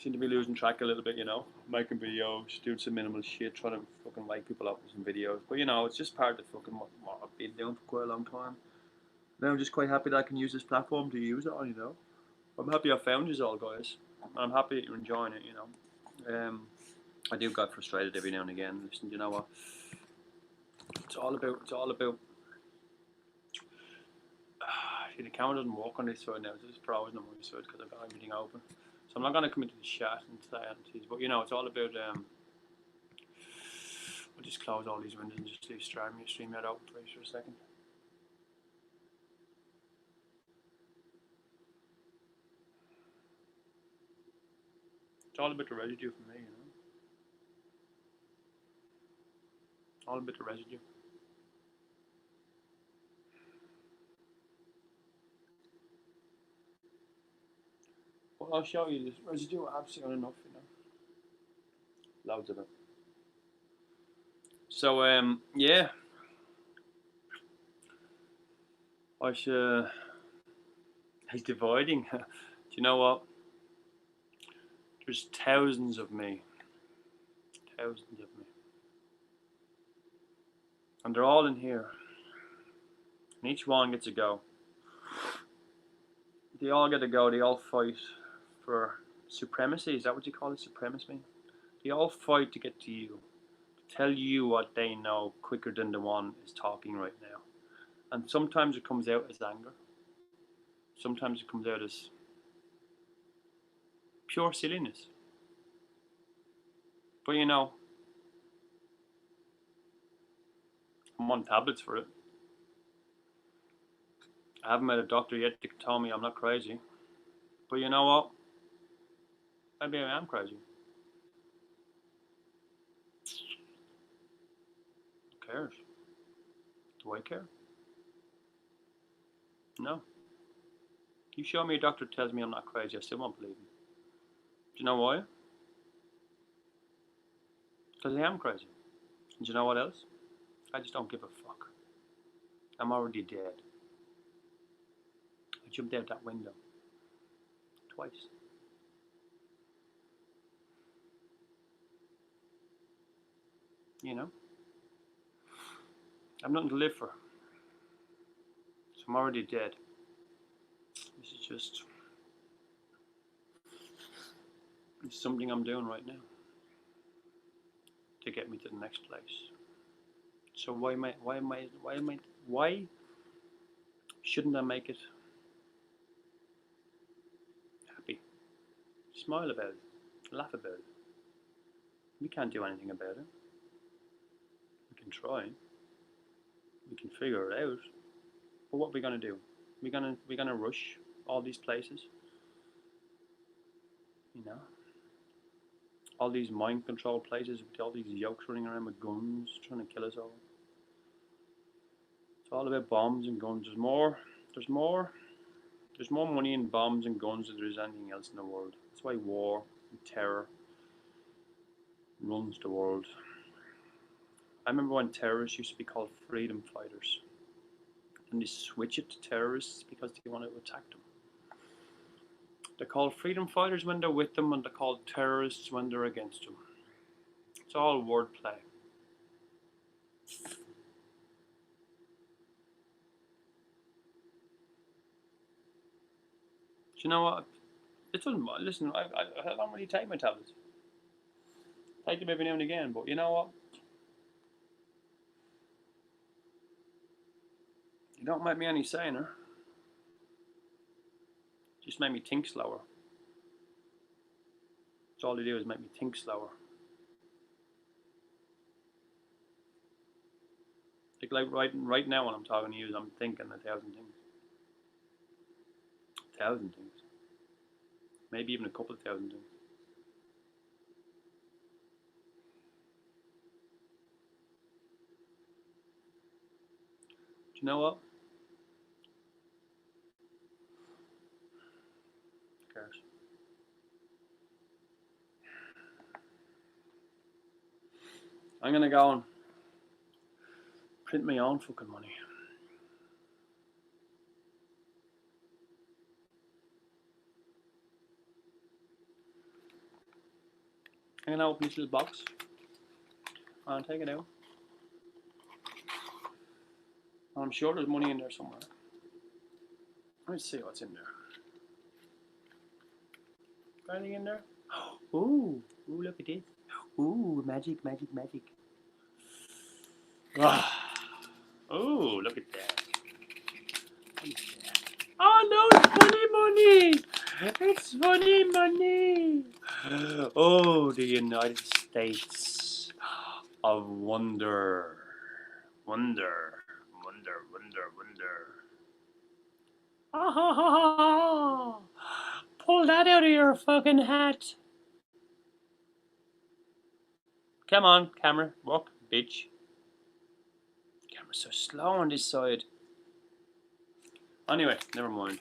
Seem to be losing track a little bit, you know. Making videos, doing some minimal shit, trying to fucking wake people up with some videos. But you know, it's just part of the fucking what I've been doing for quite a long time. Now I'm just quite happy that I can use this platform to use it on, you know. I'm happy I found you all, guys. I'm happy that you're enjoying it, you know. I do get frustrated every now and again. Listen, you know what? It's all about. See, the camera doesn't work on this side now. So it's frozen on my side because I've got everything open. So I'm not going to come into the chat and say anything. But you know, it's all about. I'll just close all these windows and just leave StreamYard open for a second. It's all a bit of residue for me, you know. All a bit of residue. Well, I'll show you this residue. Absolutely enough, you know. Loads of it. So, yeah. He's dividing. Do you know what? There's thousands of me. Thousands of me. And they're all in here. And each one gets a go. They all get a go. They all fight for supremacy. Is that what you call it? Supremacy? They all fight to get to you. To tell you what they know quicker than the one is talking right now. And sometimes it comes out as anger. Sometimes it comes out as pure silliness. But you know, I'm on tablets for it. I haven't met a doctor yet that can tell me I'm not crazy. But you know what? Maybe I am crazy. Who cares? Do I care? No. You show me a doctor that tells me I'm not crazy, I still won't believe him. Do you know why? Because I am crazy. And do you know what else? I just don't give a fuck. I'm already dead. I jumped out that window. Twice. You know? I've nothing to live for. So I'm already dead. This is just it's something I'm doing right now to get me to the next place. So why shouldn't I make it happy? Smile about it, laugh about it. We can't do anything about it. We can try. We can figure it out. But what are we gonna do? We're gonna rush all these places. You know? All these mind control places with all these yokes running around with guns trying to kill us all. It's all about bombs and guns. There's more money in bombs and guns than there is anything else in the world. That's why war and terror runs the world. I remember when terrorists used to be called freedom fighters. And they switch it to terrorists because they want to attack them. They're called freedom fighters when they're with them, and they're called terrorists when they're against them. It's all wordplay. Do you know what? It doesn't matter. Listen, I don't really take my tablets. I take them every now and again, but you know what? You don't make me any saner. Just make me think slower. That's all they do is make me think slower. Like right now when I'm talking to you, I'm thinking 1,000 things. 1,000 things. Maybe even a couple of thousand things. Do you know what? Who cares? I'm gonna go and print my own fucking money. I'm gonna open this little box and take it out. I'm sure there's money in there somewhere. Let's see what's in there. Got anything in there? Ooh, look at this. Ooh, magic, magic, magic. Oh, look at that. Oh no, it's funny money! It's funny money! Oh, the United States of wonder. Wonder. Oh, pull that out of your fucking hat. Come on, camera, walk, bitch. Camera's so slow on this side. Anyway, never mind.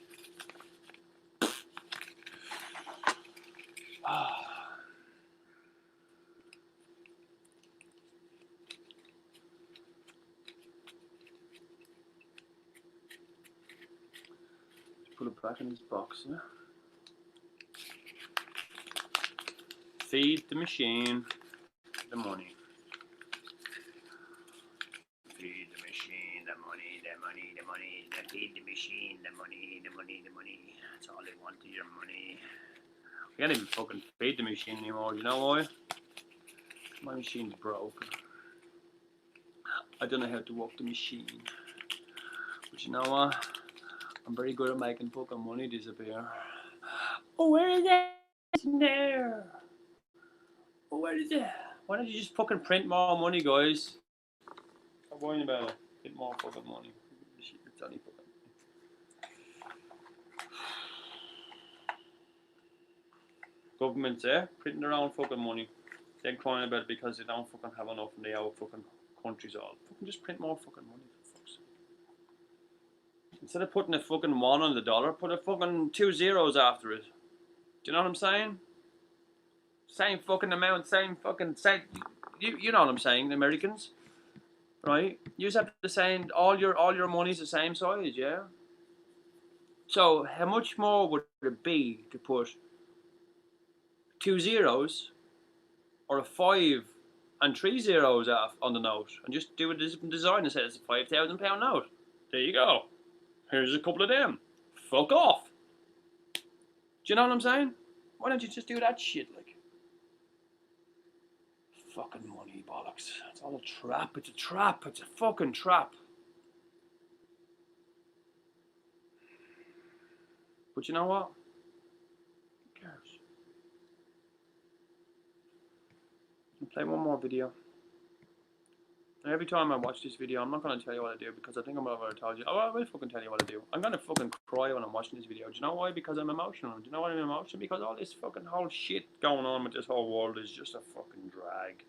Put it back in his box. Yeah? Feed the machine the money. Feed the machine the money, the money, the money. Feed the machine the money, the money, the money. That's all they want is your money. I can't even fucking feed the machine anymore. You know why? My machine's broken. I don't know how to work the machine. But you know what? I'm very good at making fucking money disappear. Oh, where is it? It's in there. Oh, where is it? Why don't you just fucking print more money, guys? Stop worrying about it. Get more fucking money. It's only fucking. Governments, printing their own fucking money. They're crying about it because they don't fucking have enough and they owe fucking countries all. Fucking just print more fucking money, for fuck's sake. Instead of putting a fucking 1 on the dollar, put a fucking 2 zeros after it. Do you know what I'm saying? Same fucking amount, same. You know what I'm saying, the Americans, right? You just have the same. All your money's the same size, yeah. So how much more would it be to put 2 zeros or a 5 and 3 zeros off on the note and just do a different design and say it's a £5,000 note? There you go. Here's a couple of them. Fuck off. Do you know what I'm saying? Why don't you just do that shit, like? Fucking money bollocks. It's all a trap. It's a trap. It's a fucking trap. But you know what? Who cares? I'll play one more video. And every time I watch this video, I'm not going to tell you what I do because I think I'm already told you. Oh, I will fucking tell you what I do. I'm going to fucking cry when I'm watching this video. Do you know why? Because I'm emotional. Do you know why I'm emotional? Because all this fucking whole shit going on with this whole world is just a fucking drag.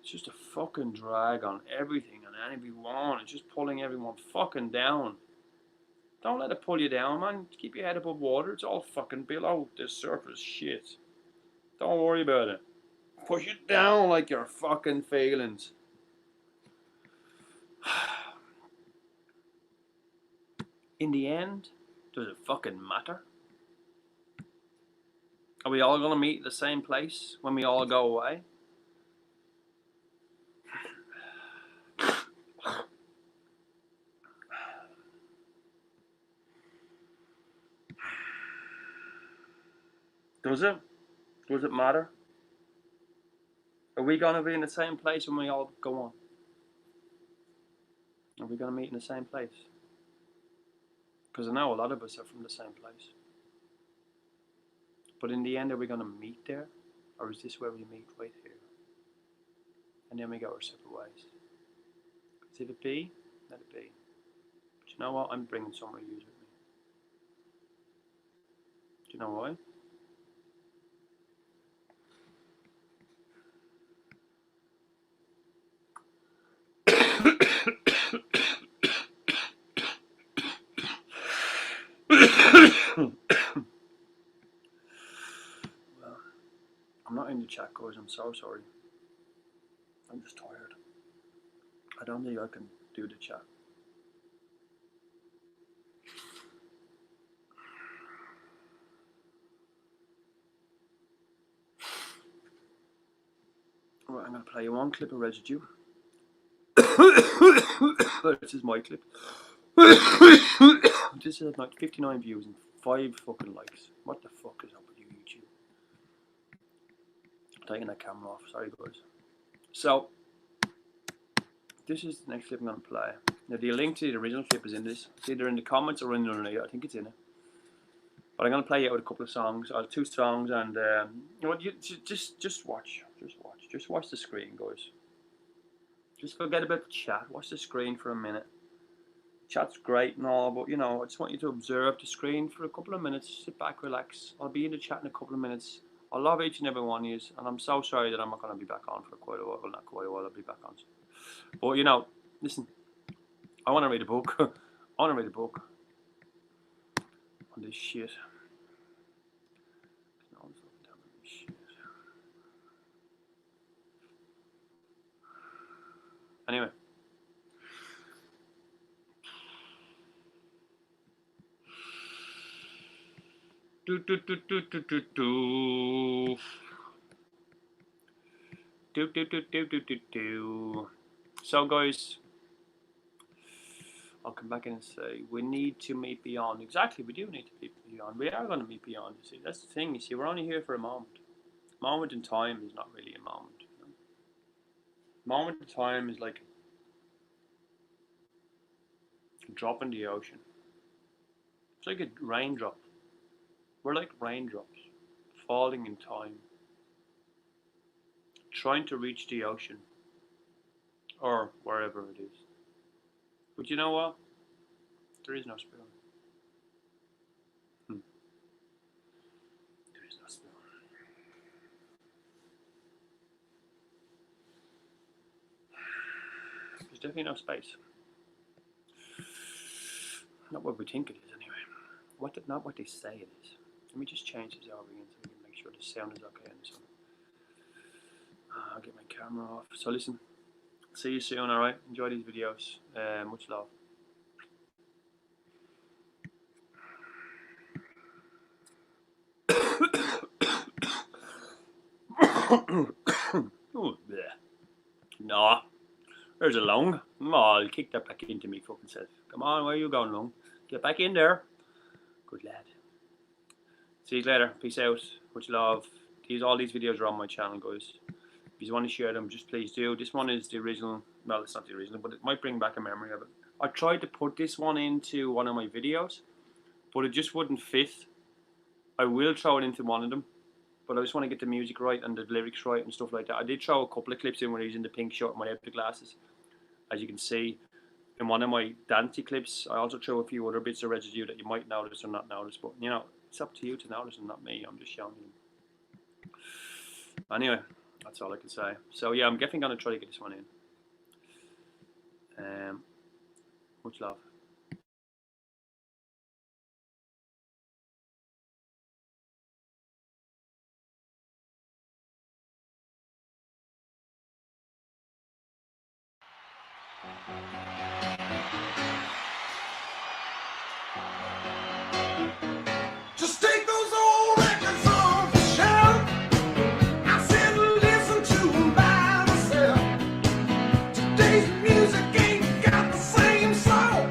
It's just a fucking drag on everything and everyone. It's just pulling everyone fucking down. Don't let it pull you down, man. Keep your head above water. It's all fucking below the surface shit. Don't worry about it. Push it down like your fucking feelings. In the end, does it fucking matter? Are we all gonna meet at the same place when we all go away? Does it? Does it matter? Are we going to be in the same place when we all go on? Are we going to meet in the same place? Because I know a lot of us are from the same place. But in the end, are we going to meet there? Or is this where we meet right here? And then we go our separate ways. Because if it be, let it be. But you know what? I'm bringing some of you with me. Do you know why? Well, I'm not in the chat, guys. I'm so sorry. I'm just tired. I don't think I can do the chat. Right, I'm going to play you one clip of Residue. This is my clip. This is like 59 views and 5 fucking likes. What the fuck is up with you, YouTube? I'm taking that camera off. Sorry, guys. So, this is the next clip I'm going to play. Now, the link to the original clip is in this. It's either in the comments or in the underneath. I think it's in it. But I'm going to play it with a couple of songs. 2 songs, and you know what? Just watch. Just watch the screen, guys. Just forget about the chat. Watch the screen for a minute. Chat's great and all, but you know, I just want you to observe the screen for a couple of minutes. Sit back, relax. I'll be in the chat in a couple of minutes. I love each and every one of you, and I'm so sorry that I'm not going to be back on for quite a while. Well, not quite a while. I'll be back on. But you know, listen. I want to read a book. I want to read a book on this shit. Anyway. So guys, I'll come back in and say we need to meet beyond. Exactly, we do need to meet beyond. We are going to meet beyond. You see, that's the thing. You see, we're only here for a moment. Moment in time is not really a moment. You know? Moment in time is like a drop in the ocean. It's like a raindrop. We're like raindrops falling in time, trying to reach the ocean or wherever it is. But you know what? There is no spoon. There is no spoon. There's definitely no space. Not what we think it is, anyway. Not what they say it is. Let me just change this over again so we can make sure the sound is okay on this one. I'll get my camera off. So listen, see you soon, alright? Enjoy these videos. Much love. Oh, no, there's a lung. Oh, I'll kick that back into me fucking self. Come on, where are you going, lung? Get back in there. Good lad. See you later. Peace out. Much love. All these videos are on my channel, guys. If you want to share them, just please do. This one is the original. Well, it's not the original, but it might bring back a memory of it. I tried to put this one into one of my videos, but it just wouldn't fit. I will throw it into one of them, but I just want to get the music right and the lyrics right and stuff like that. I did throw a couple of clips in where he's in the pink shirt and my epic glasses, as you can see. In one of my Dante clips, I also throw a few other bits of residue that you might notice or not notice, but you know, it's up to you to notice and not me. I'm just showing you. Anyway, that's all I can say. So yeah, I'm definitely going to try to get this one in. Much love.
Just take those old records off the shelf. I said listen to them by myself. Today's music ain't got the same soul.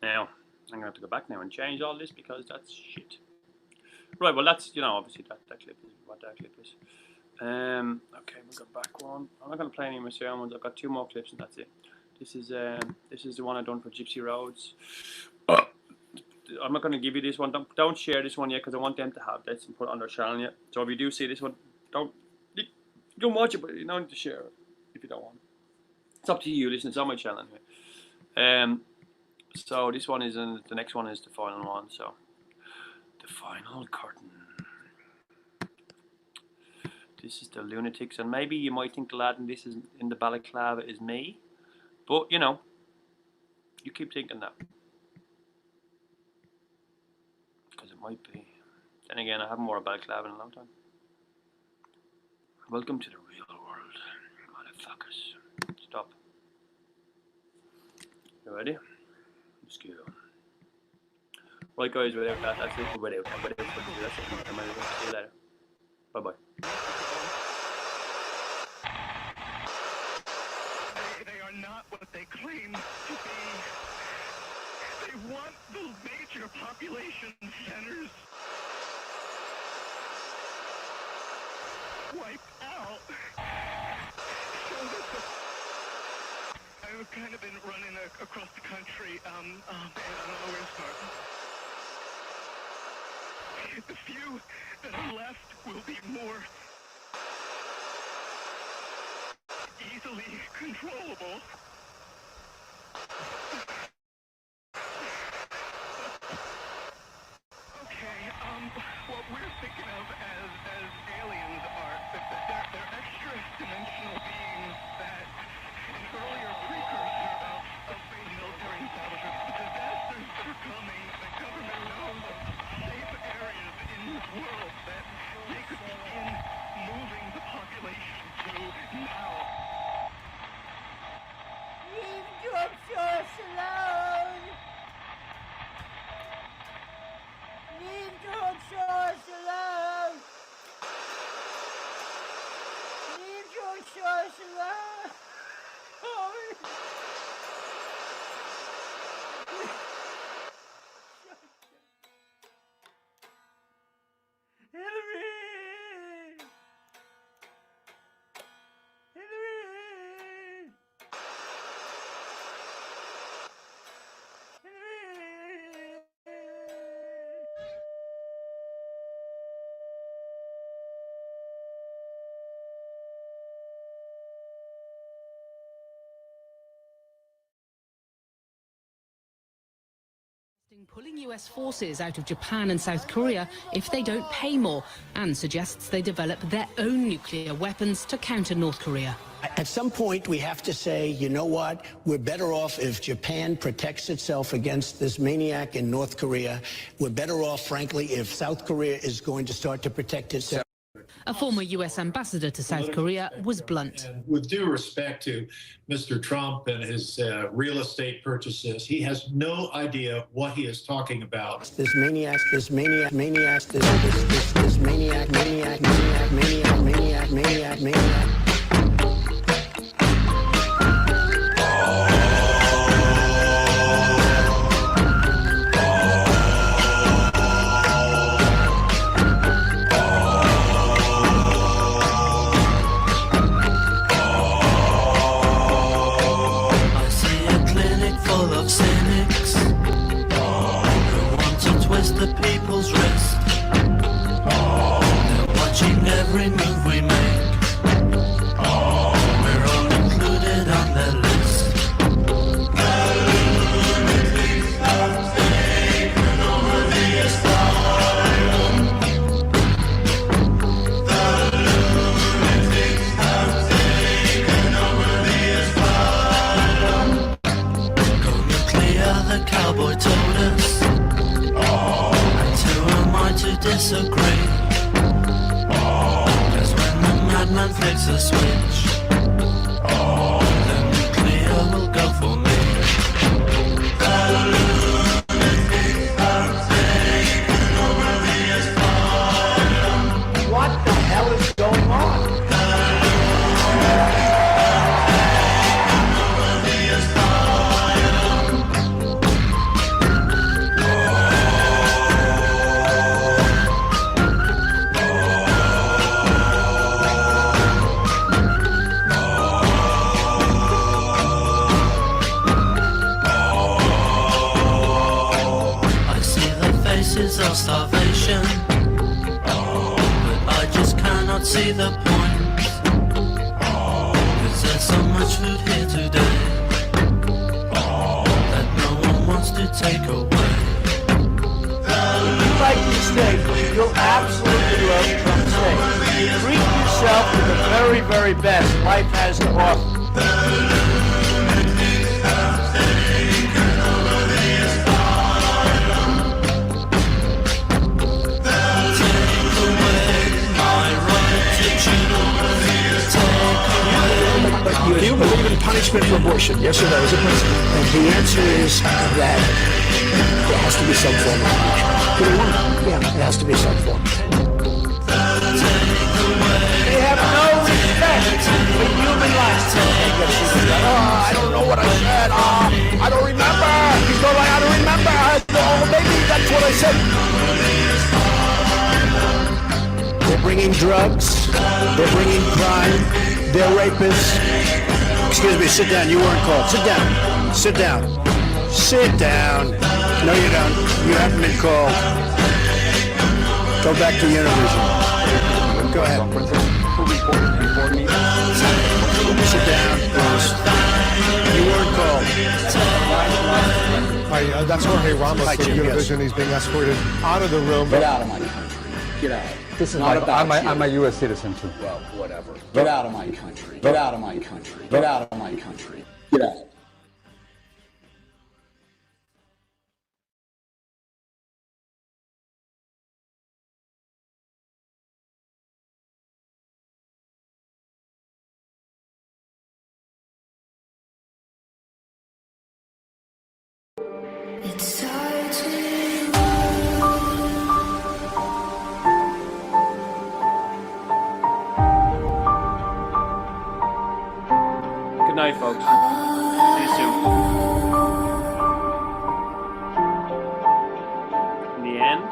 Now, I'm going to have to go back now and change all this because that's shit. Right, well that's, you know, obviously that clip is what that clip is. Okay, we've got back one. I'm not going to play any of my sound ones. I've got 2 more clips and that's it. This is the one I've done for Gypsy Roads. I'm not going to give you this one. Don't share this one yet because I want them to have this and put it on their channel yet. So if you do see this one, you can watch it, but you don't need to share it if you don't want. It's up to you. Listen, it's on my channel anyway. So this one is, and the next one is the final one. So the final curtain. This is the Lunatics, and maybe you might think the lad in this is in the balaclava is me, but you know, you keep thinking that because it might be. Then again, I haven't worn a balaclava in a long time. Welcome to the real world, motherfuckers. Stop. You ready? Let's go. Right, guys, without that, that's it. Without that, that's it. See you later. Bye bye.
population centers wiped out. So I've kind of been running across the country, and I don't know where to start. The few that are left will be more easily controllable. Okay, what we're thinking of as aliens are they're extra-dimensional beings that an earlier precursor of phase military establishment, the disasters that are coming, the government knows of safe areas in this world that they could begin moving the population to now.
Leave George Soros alone! Leave George Soros alone! Leave George Soros alone!
Pulling US forces out of Japan and South Korea if they don't pay more, and suggests they develop their own nuclear weapons to counter North Korea.
At some point, we have to say, you know what? We're better off if Japan protects itself against this maniac in North Korea. We're better off, frankly, if South Korea is going to start to protect itself.
A former US ambassador to South Korea was blunt.
And with due respect to Mr. Trump and his real estate purchases, he has no idea what he is talking about.
This maniac, this maniac, maniac, this maniac, maniac, maniac, maniac, maniac, maniac, maniac.
The people's wrist. They're watching every move we make. We're all included on their list. The lunatics have taken over the asylum. The lunatics have taken over the asylum. Go nuclear, the cowboy told us. To disagree, cause when the madman flicks a switch, the nuclear will go for me. The lunatics have taken over the asylum.
What the hell is going on?
The lunatics have taken over the of starvation, but I just cannot see the point, cause there's so much food here today that no one wants to take away.
If you like these steak, you'll absolutely love Trump steak. Treat yourself to the very, very best life has to offer.
Do you believe in punishment for abortion? Yes or no? Is it punishment?
And the answer is that there has to be some form of punishment. For the woman, yeah, there has to be some form.
They have no respect for human life. Oh, I don't know what I said. I don't remember. He's going, I don't remember. Oh, maybe that's what I said? They're bringing drugs. They're bringing crime. They're rapists. Excuse me, sit down. You weren't called. Sit down. Sit down. Sit down. No, you don't. You haven't been called. Go back to Univision. Go ahead. Sit down, please. You weren't called.
Hi, that's Jorge Ramos
Hi,
from
Jim,
Univision.
yes.
He's being escorted out of the room.
Get out of my country. Get out.
This is
not
like,
about you.
I'm a U.S. citizen too.
Well, whatever. Get out of my country. Get out of my country. Get out of my country. Get out.
Good night, folks. See you soon. In the end.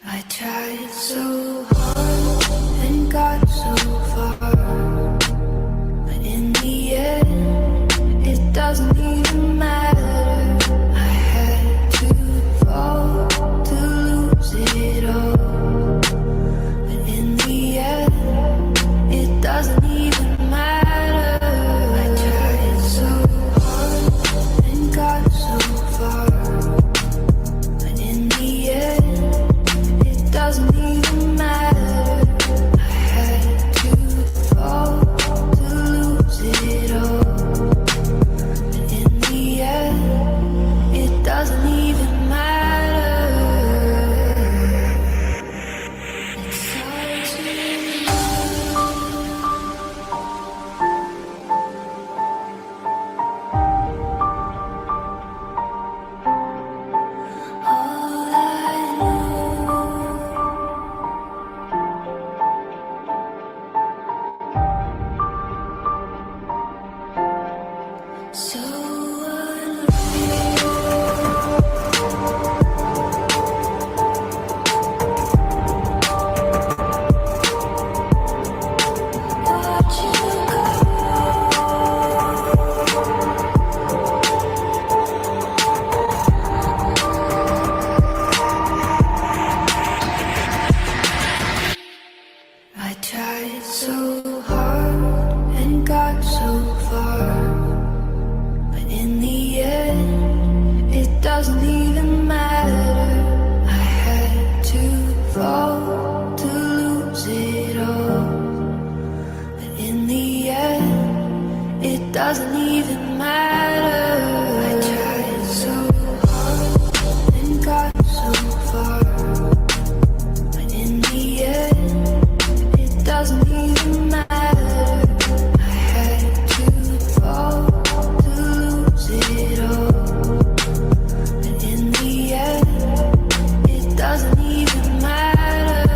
I tried so hard and got so far, but in the end, it doesn't even matter. I had to fall to lose it all, but in the end, it doesn't even matter. I tried so hard and got so far, but in the end, it doesn't even matter. I had to fall to lose it all, but in the end, it doesn't even matter. It's hard to all I so I tried so hard and got so far, but in the end, it doesn't even matter. I had to fall to lose it all, but in the end, it doesn't even matter. I tried so hard and got so far, but in the end, it doesn't even matter. I had to fall to lose it all, but in the end, it doesn't even matter.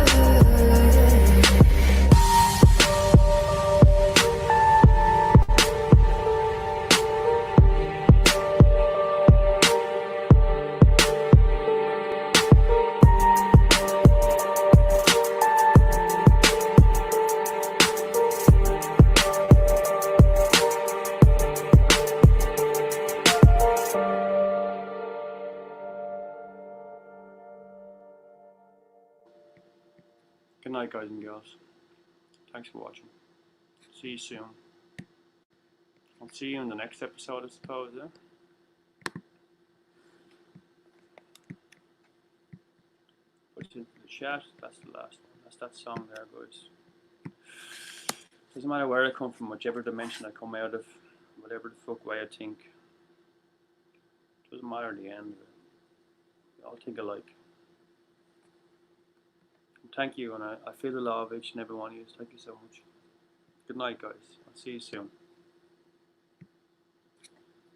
Good night, guys and girls. Thanks for watching. See you soon. I'll see you in the next episode, I suppose, yeah? Put it into the chat. That's the last one. That's that song there, guys. Doesn't matter where I come from, whichever dimension I come out of, whatever the fuck way I think. Doesn't matter in the end. We all think alike. thank you, and I feel the love of each and every one of you. Thank you so much. Good night, guys. I'll see you soon.